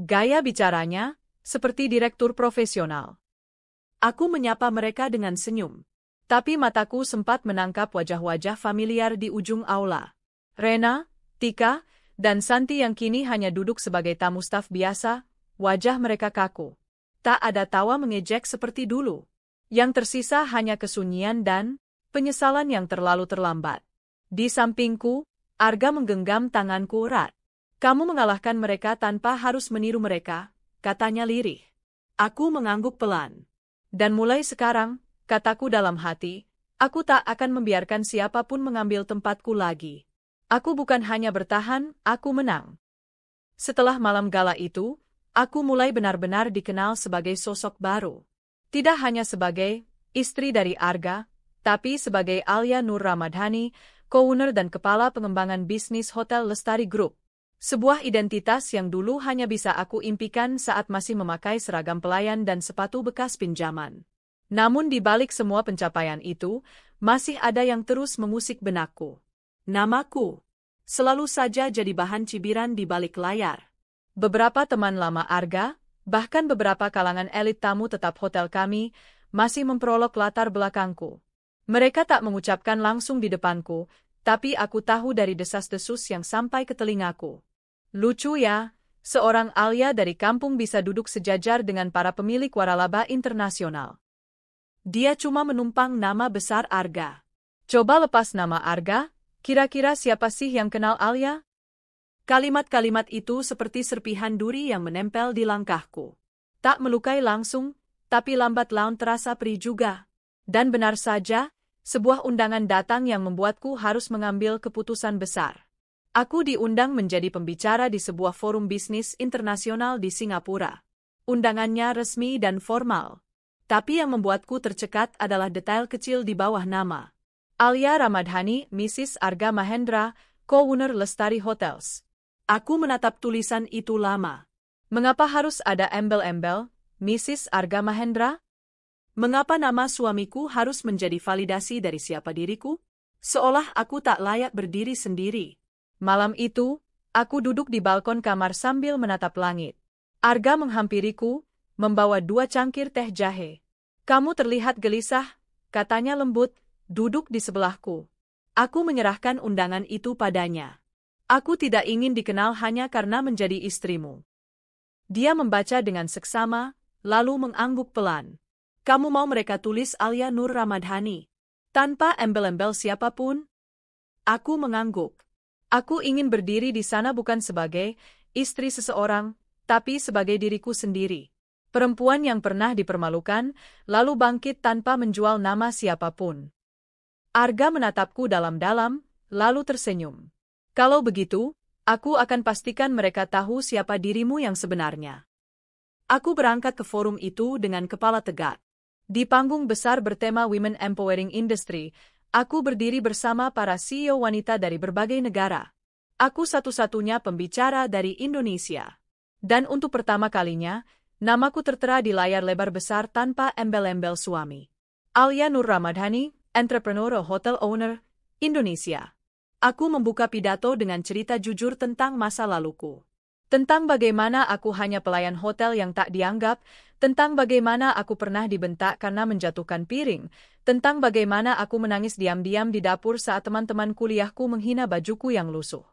Gaya bicaranya, seperti direktur profesional. Aku menyapa mereka dengan senyum. Tapi mataku sempat menangkap wajah-wajah familiar di ujung aula. Rena, Tika, dan Santi yang kini hanya duduk sebagai tamu staf biasa, wajah mereka kaku. Tak ada tawa mengejek seperti dulu. Yang tersisa hanya kesunyian dan penyesalan yang terlalu terlambat. Di sampingku, Arga menggenggam tanganku erat. Kamu mengalahkan mereka tanpa harus meniru mereka, katanya lirih. Aku mengangguk pelan. Dan mulai sekarang, kataku dalam hati, aku tak akan membiarkan siapapun mengambil tempatku lagi. Aku bukan hanya bertahan, aku menang. Setelah malam gala itu, aku mulai benar-benar dikenal sebagai sosok baru. Tidak hanya sebagai istri dari Arga, tapi sebagai Alia Nur Ramadhani, co-owner dan kepala pengembangan bisnis Hotel Lestari Group. Sebuah identitas yang dulu hanya bisa aku impikan saat masih memakai seragam pelayan dan sepatu bekas pinjaman. Namun di balik semua pencapaian itu, masih ada yang terus mengusik benakku. Namaku selalu saja jadi bahan cibiran di balik layar. Beberapa teman lama Arga, bahkan beberapa kalangan elit tamu tetap hotel kami, masih memperolok latar belakangku. Mereka tak mengucapkan langsung di depanku, tapi aku tahu dari desas-desus yang sampai ke telingaku. Lucu ya, seorang Alia dari kampung bisa duduk sejajar dengan para pemilik waralaba internasional. Dia cuma menumpang nama besar Arga. Coba lepas nama Arga, kira-kira siapa sih yang kenal Alia? Kalimat-kalimat itu seperti serpihan duri yang menempel di langkahku. Tak melukai langsung, tapi lambat laun terasa perih juga. Dan benar saja, sebuah undangan datang yang membuatku harus mengambil keputusan besar. Aku diundang menjadi pembicara di sebuah forum bisnis internasional di Singapura. Undangannya resmi dan formal. Tapi yang membuatku tercekat adalah detail kecil di bawah nama. Alia Ramadhani, Mrs. Arga Mahendra, co-owner Lestari Hotels. Aku menatap tulisan itu lama. Mengapa harus ada embel-embel, Mrs. Arga Mahendra? Mengapa nama suamiku harus menjadi validasi dari siapa diriku? Seolah aku tak layak berdiri sendiri. Malam itu, aku duduk di balkon kamar sambil menatap langit. Arga menghampiriku, membawa 2 cangkir teh jahe. Kamu terlihat gelisah, katanya lembut, duduk di sebelahku. Aku menyerahkan undangan itu padanya. Aku tidak ingin dikenal hanya karena menjadi istrimu. Dia membaca dengan seksama, lalu mengangguk pelan. Kamu mau mereka tulis Alia Nur Ramadhani, tanpa embel-embel siapapun? Aku mengangguk. Aku ingin berdiri di sana bukan sebagai istri seseorang, tapi sebagai diriku sendiri. Perempuan yang pernah dipermalukan, lalu bangkit tanpa menjual nama siapapun. Arga menatapku dalam-dalam, lalu tersenyum. Kalau begitu, aku akan pastikan mereka tahu siapa dirimu yang sebenarnya. Aku berangkat ke forum itu dengan kepala tegak. Di panggung besar bertema Women Empowering Industry, aku berdiri bersama para CEO wanita dari berbagai negara. Aku satu-satunya pembicara dari Indonesia. Dan untuk pertama kalinya, namaku tertera di layar lebar besar tanpa embel-embel suami. Alia Nur Ramadhani, entrepreneur hotel owner, Indonesia. Aku membuka pidato dengan cerita jujur tentang masa laluku. Tentang bagaimana aku hanya pelayan hotel yang tak dianggap, tentang bagaimana aku pernah dibentak karena menjatuhkan piring, tentang bagaimana aku menangis diam-diam di dapur saat teman-teman kuliahku menghina bajuku yang lusuh.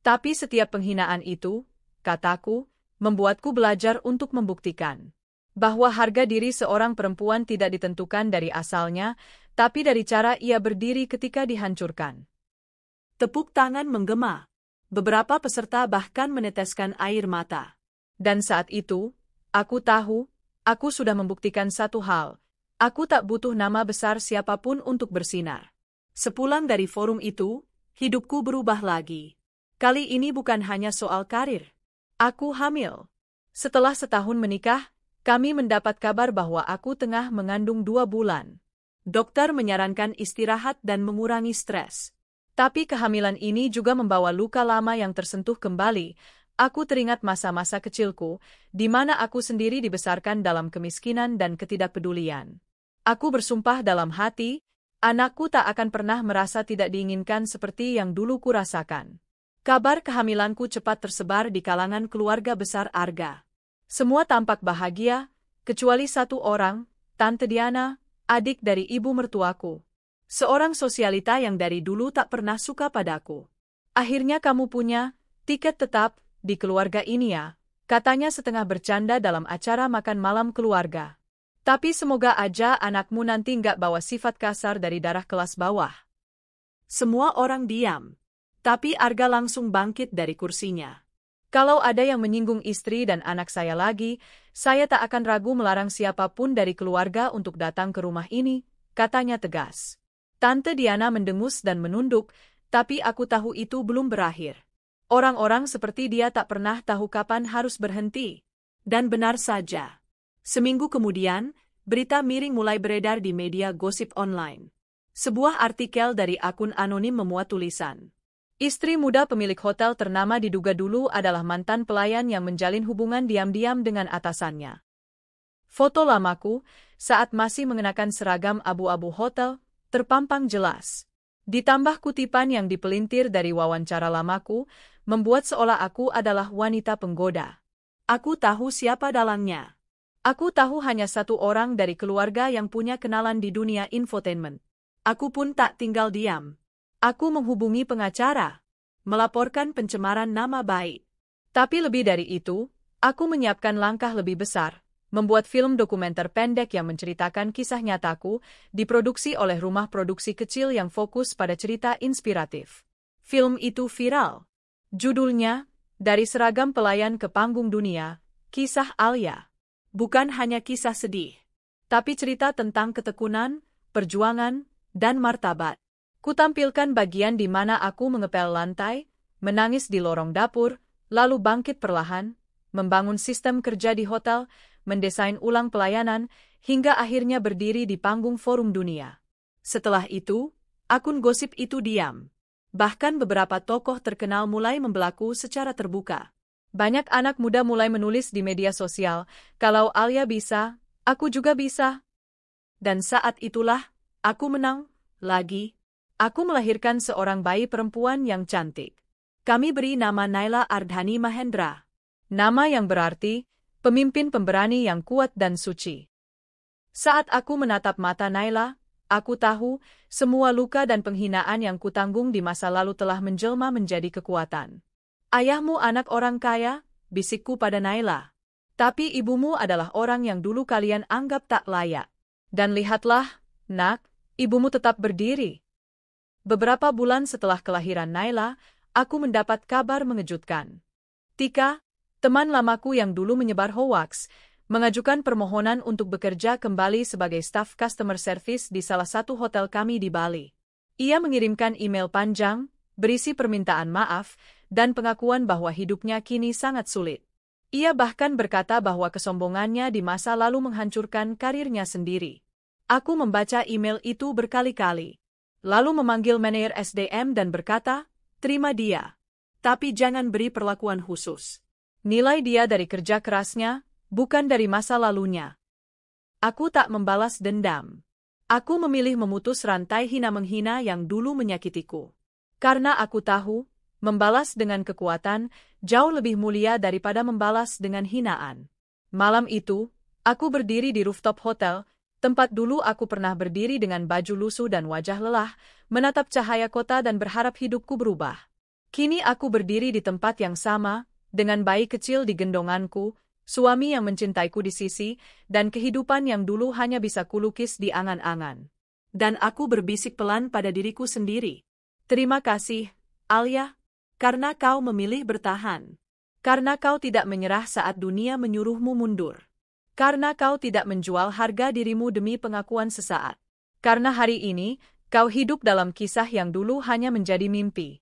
Tapi setiap penghinaan itu, kataku, membuatku belajar untuk membuktikan bahwa harga diri seorang perempuan tidak ditentukan dari asalnya, tapi dari cara ia berdiri ketika dihancurkan. Tepuk tangan menggema. Beberapa peserta bahkan meneteskan air mata. Dan saat itu, aku tahu, aku sudah membuktikan satu hal. Aku tak butuh nama besar siapapun untuk bersinar. Sepulang dari forum itu, hidupku berubah lagi. Kali ini bukan hanya soal karir. Aku hamil. Setelah setahun menikah, Kami mendapat kabar bahwa aku tengah mengandung 2 bulan. Dokter menyarankan istirahat dan mengurangi stres. Tapi kehamilan ini juga membawa luka lama yang tersentuh kembali. Aku teringat masa-masa kecilku, di mana aku sendiri dibesarkan dalam kemiskinan dan ketidakpedulian. Aku bersumpah dalam hati, anakku tak akan pernah merasa tidak diinginkan seperti yang dulu kurasakan. Kabar kehamilanku cepat tersebar di kalangan keluarga besar Arga. Semua tampak bahagia, kecuali satu orang, Tante Diana, adik dari ibu mertuaku. Seorang sosialita yang dari dulu tak pernah suka padaku. Akhirnya kamu punya tiket tetap di keluarga ini ya, katanya setengah bercanda dalam acara makan malam keluarga. Tapi semoga aja anakmu nanti nggak bawa sifat kasar dari darah kelas bawah. Semua orang diam. Tapi Arga langsung bangkit dari kursinya. Kalau ada yang menyinggung istri dan anak saya lagi, saya tak akan ragu melarang siapapun dari keluarga untuk datang ke rumah ini, katanya tegas. Tante Diana mendengus dan menunduk, tapi aku tahu itu belum berakhir. Orang-orang seperti dia tak pernah tahu kapan harus berhenti. Dan benar saja. Seminggu kemudian, berita miring mulai beredar di media gosip online. Sebuah artikel dari akun anonim memuat tulisan. Istri muda pemilik hotel ternama diduga dulu adalah mantan pelayan yang menjalin hubungan diam-diam dengan atasannya. Foto lamaku, saat masih mengenakan seragam abu-abu hotel, terpampang jelas. Ditambah kutipan yang dipelintir dari wawancara lamaku, membuat seolah aku adalah wanita penggoda. Aku tahu siapa dalangnya. Aku tahu hanya satu orang dari keluarga yang punya kenalan di dunia infotainment. Aku pun tak tinggal diam. Aku menghubungi pengacara, melaporkan pencemaran nama baik. Tapi lebih dari itu, aku menyiapkan langkah lebih besar, membuat film dokumenter pendek yang menceritakan kisah nyataku, diproduksi oleh rumah produksi kecil yang fokus pada cerita inspiratif. Film itu viral. Judulnya, Dari Seragam Pelayan ke Panggung Dunia, Kisah Alia. Bukan hanya kisah sedih, tapi cerita tentang ketekunan, perjuangan, dan martabat. Kutampilkan bagian di mana aku mengepel lantai, menangis di lorong dapur, lalu bangkit perlahan, membangun sistem kerja di hotel, mendesain ulang pelayanan, hingga akhirnya berdiri di panggung forum dunia. Setelah itu, akun gosip itu diam. Bahkan beberapa tokoh terkenal mulai membelaku secara terbuka. Banyak anak muda mulai menulis di media sosial, kalau Alia bisa, aku juga bisa. Dan saat itulah, aku menang, lagi. Aku melahirkan seorang bayi perempuan yang cantik. Kami beri nama Naila Ardhani Mahendra. Nama yang berarti, pemimpin pemberani yang kuat dan suci. Saat aku menatap mata Naila, aku tahu, semua luka dan penghinaan yang kutanggung di masa lalu telah menjelma menjadi kekuatan. Ayahmu anak orang kaya, bisikku pada Naila. Tapi ibumu adalah orang yang dulu kalian anggap tak layak. Dan lihatlah, nak, ibumu tetap berdiri. Beberapa bulan setelah kelahiran Naila, aku mendapat kabar mengejutkan. Tika, teman lamaku yang dulu menyebar hoaks, mengajukan permohonan untuk bekerja kembali sebagai staf customer service di salah satu hotel kami di Bali. Ia mengirimkan email panjang, berisi permintaan maaf, dan pengakuan bahwa hidupnya kini sangat sulit. Ia bahkan berkata bahwa kesombongannya di masa lalu menghancurkan karirnya sendiri. Aku membaca email itu berkali-kali, lalu memanggil manajer SDM dan berkata, terima dia. Tapi jangan beri perlakuan khusus. Nilai dia dari kerja kerasnya, bukan dari masa lalunya. Aku tak membalas dendam. Aku memilih memutus rantai hina-menghina yang dulu menyakitiku. Karena aku tahu, membalas dengan kekuatan jauh lebih mulia daripada membalas dengan hinaan. Malam itu, aku berdiri di rooftop hotel, tempat dulu aku pernah berdiri dengan baju lusuh dan wajah lelah, menatap cahaya kota dan berharap hidupku berubah. Kini aku berdiri di tempat yang sama, dengan bayi kecil di gendonganku, suami yang mencintaiku di sisi, dan kehidupan yang dulu hanya bisa kulukis di angan-angan. Dan aku berbisik pelan pada diriku sendiri. Terima kasih, Alia, karena kau memilih bertahan. Karena kau tidak menyerah saat dunia menyuruhmu mundur. Karena kau tidak menjual harga dirimu demi pengakuan sesaat. Karena hari ini, kau hidup dalam kisah yang dulu hanya menjadi mimpi.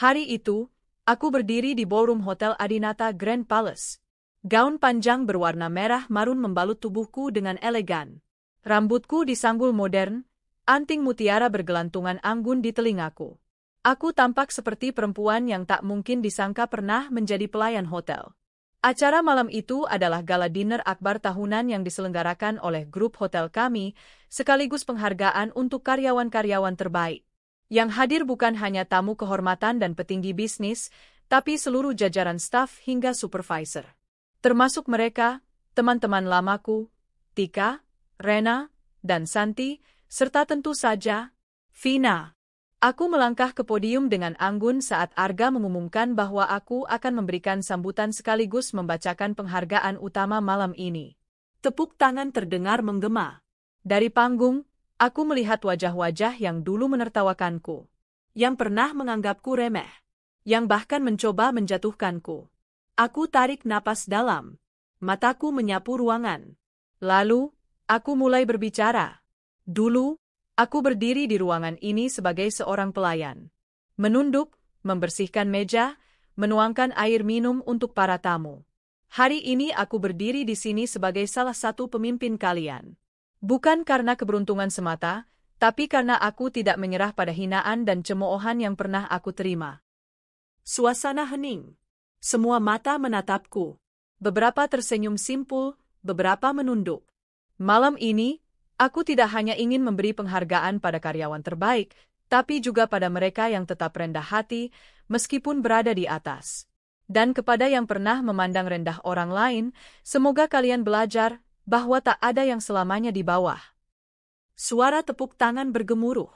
Hari itu, aku berdiri di ballroom Hotel Adinata Grand Palace. Gaun panjang berwarna merah marun membalut tubuhku dengan elegan. Rambutku disanggul modern, anting mutiara bergelantungan anggun di telingaku. Aku tampak seperti perempuan yang tak mungkin disangka pernah menjadi pelayan hotel. Acara malam itu adalah gala dinner akbar tahunan yang diselenggarakan oleh grup hotel kami, sekaligus penghargaan untuk karyawan-karyawan terbaik. Yang hadir bukan hanya tamu kehormatan dan petinggi bisnis, tapi seluruh jajaran staf hingga supervisor. Termasuk mereka, teman-teman lamaku, Tika, Rena, dan Santi, serta tentu saja, Vina. Aku melangkah ke podium dengan anggun saat Arga mengumumkan bahwa aku akan memberikan sambutan sekaligus membacakan penghargaan utama malam ini. Tepuk tangan terdengar menggema. Dari panggung, aku melihat wajah-wajah yang dulu menertawakanku, yang pernah menganggapku remeh, yang bahkan mencoba menjatuhkanku. Aku tarik napas dalam. Mataku menyapu ruangan. Lalu, aku mulai berbicara. Dulu, aku berdiri di ruangan ini sebagai seorang pelayan. Menunduk, membersihkan meja, menuangkan air minum untuk para tamu. Hari ini aku berdiri di sini sebagai salah satu pemimpin kalian. Bukan karena keberuntungan semata, tapi karena aku tidak menyerah pada hinaan dan cemoohan yang pernah aku terima. Suasana hening. Semua mata menatapku. Beberapa tersenyum simpul, beberapa menunduk. Malam ini, aku tidak hanya ingin memberi penghargaan pada karyawan terbaik, tapi juga pada mereka yang tetap rendah hati, meskipun berada di atas. Dan kepada yang pernah memandang rendah orang lain, semoga kalian belajar bahwa tak ada yang selamanya di bawah. Suara tepuk tangan bergemuruh.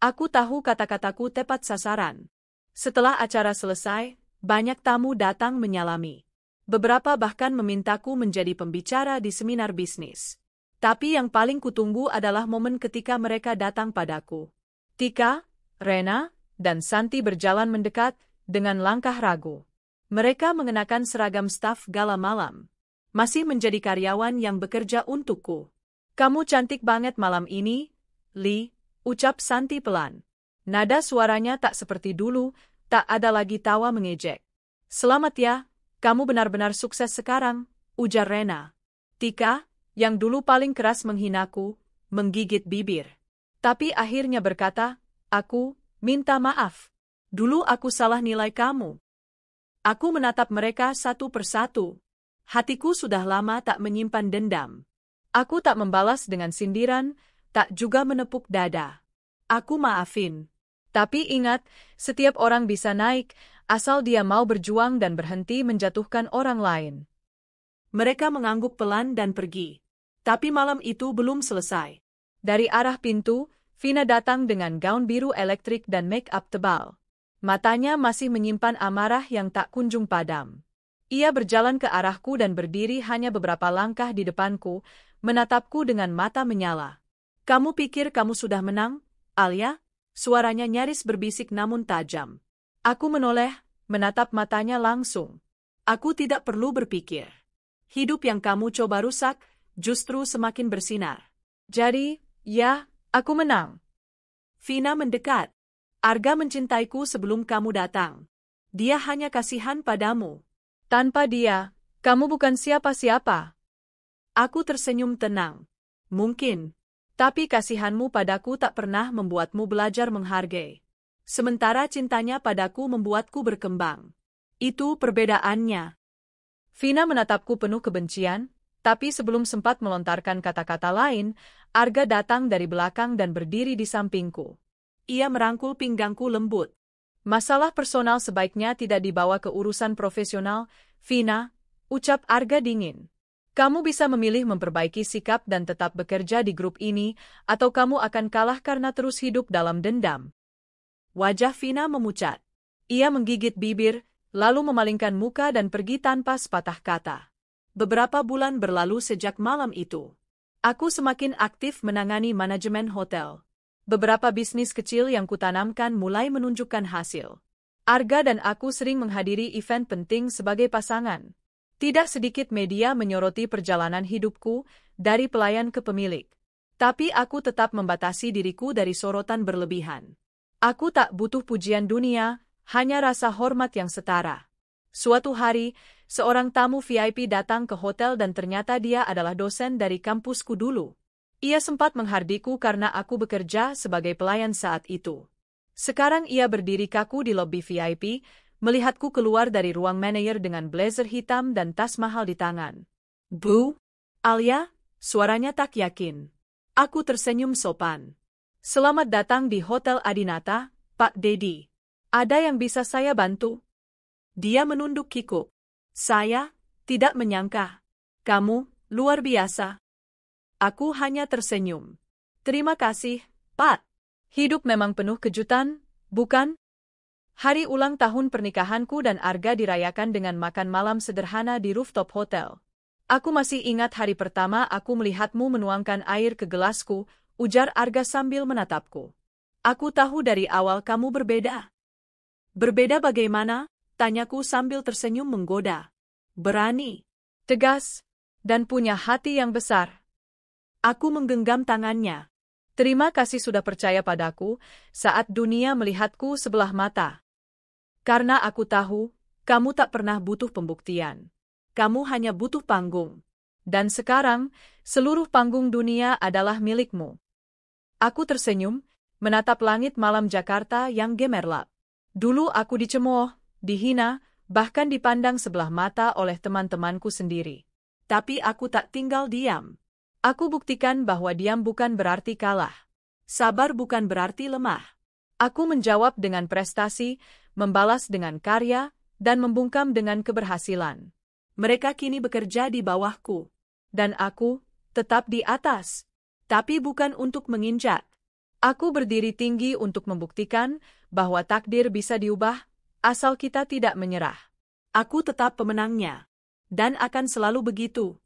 Aku tahu kata-kataku tepat sasaran. Setelah acara selesai, banyak tamu datang menyalami. Beberapa bahkan memintaku menjadi pembicara di seminar bisnis. Tapi yang paling kutunggu adalah momen ketika mereka datang padaku. Tika, Rena, dan Santi berjalan mendekat dengan langkah ragu. Mereka mengenakan seragam staf gala malam. Masih menjadi karyawan yang bekerja untukku. Kamu cantik banget malam ini, Li, ucap Santi pelan. Nada suaranya tak seperti dulu, tak ada lagi tawa mengejek. Selamat ya, kamu benar-benar sukses sekarang, ujar Rena. Tika, yang dulu paling keras menghinaku, menggigit bibir. Tapi akhirnya berkata, aku minta maaf. Dulu aku salah nilai kamu. Aku menatap mereka satu persatu. Hatiku sudah lama tak menyimpan dendam. Aku tak membalas dengan sindiran, tak juga menepuk dada. Aku maafin. Tapi ingat, setiap orang bisa naik, asal dia mau berjuang dan berhenti menjatuhkan orang lain. Mereka mengangguk pelan dan pergi. Tapi malam itu belum selesai. Dari arah pintu, Vina datang dengan gaun biru elektrik dan make-up tebal. Matanya masih menyimpan amarah yang tak kunjung padam. Ia berjalan ke arahku dan berdiri hanya beberapa langkah di depanku, menatapku dengan mata menyala. Kamu pikir kamu sudah menang, Alia? Suaranya nyaris berbisik namun tajam. Aku menoleh, menatap matanya langsung. Aku tidak perlu berpikir. Hidup yang kamu coba rusak, justru semakin bersinar. Jadi, ya, aku menang. Vina mendekat. Arga mencintaiku sebelum kamu datang. Dia hanya kasihan padamu. Tanpa dia, kamu bukan siapa-siapa. Aku tersenyum tenang. Mungkin. Tapi kasihanmu padaku tak pernah membuatmu belajar menghargai. Sementara cintanya padaku membuatku berkembang. Itu perbedaannya. Vina menatapku penuh kebencian, tapi sebelum sempat melontarkan kata-kata lain, Arga datang dari belakang dan berdiri di sampingku. Ia merangkul pinggangku lembut. Masalah personal sebaiknya tidak dibawa ke urusan profesional, Vina, ucap Arga dingin. Kamu bisa memilih memperbaiki sikap dan tetap bekerja di grup ini, atau kamu akan kalah karena terus hidup dalam dendam. Wajah Vina memucat. Ia menggigit bibir, lalu memalingkan muka dan pergi tanpa sepatah kata. Beberapa bulan berlalu sejak malam itu. Aku semakin aktif menangani manajemen hotel. Beberapa bisnis kecil yang kutanamkan mulai menunjukkan hasil. Arga dan aku sering menghadiri event penting sebagai pasangan. Tidak sedikit media menyoroti perjalanan hidupku, dari pelayan ke pemilik. Tapi aku tetap membatasi diriku dari sorotan berlebihan. Aku tak butuh pujian dunia, hanya rasa hormat yang setara. Suatu hari, seorang tamu VIP datang ke hotel dan ternyata dia adalah dosen dari kampusku dulu. Ia sempat menghardiku karena aku bekerja sebagai pelayan saat itu. Sekarang ia berdiri kaku di lobi VIP, melihatku keluar dari ruang manajer dengan blazer hitam dan tas mahal di tangan. Bu, Alia, suaranya tak yakin. Aku tersenyum sopan. Selamat datang di Hotel Adinata, Pak Dedi. Ada yang bisa saya bantu? Dia menunduk kikuk. Saya tidak menyangka. Kamu luar biasa. Aku hanya tersenyum. Terima kasih, Pak. Hidup memang penuh kejutan, bukan? Hari ulang tahun pernikahanku dan Arga dirayakan dengan makan malam sederhana di rooftop hotel. Aku masih ingat hari pertama aku melihatmu menuangkan air ke gelasku, ujar Arga sambil menatapku. Aku tahu dari awal kamu berbeda. Berbeda bagaimana? Tanyaku sambil tersenyum menggoda. Berani, tegas, dan punya hati yang besar. Aku menggenggam tangannya. Terima kasih sudah percaya padaku saat dunia melihatku sebelah mata. Karena aku tahu, kamu tak pernah butuh pembuktian. Kamu hanya butuh panggung. Dan sekarang, seluruh panggung dunia adalah milikmu. Aku tersenyum, menatap langit malam Jakarta yang gemerlap. Dulu aku dicemooh, dihina, bahkan dipandang sebelah mata oleh teman-temanku sendiri. Tapi aku tak tinggal diam. Aku buktikan bahwa diam bukan berarti kalah. Sabar bukan berarti lemah. Aku menjawab dengan prestasi, membalas dengan karya, dan membungkam dengan keberhasilan. Mereka kini bekerja di bawahku. Dan aku tetap di atas. Tapi bukan untuk menginjak. Aku berdiri tinggi untuk membuktikan bahwa takdir bisa diubah, asal kita tidak menyerah. Aku tetap pemenangnya. Dan akan selalu begitu.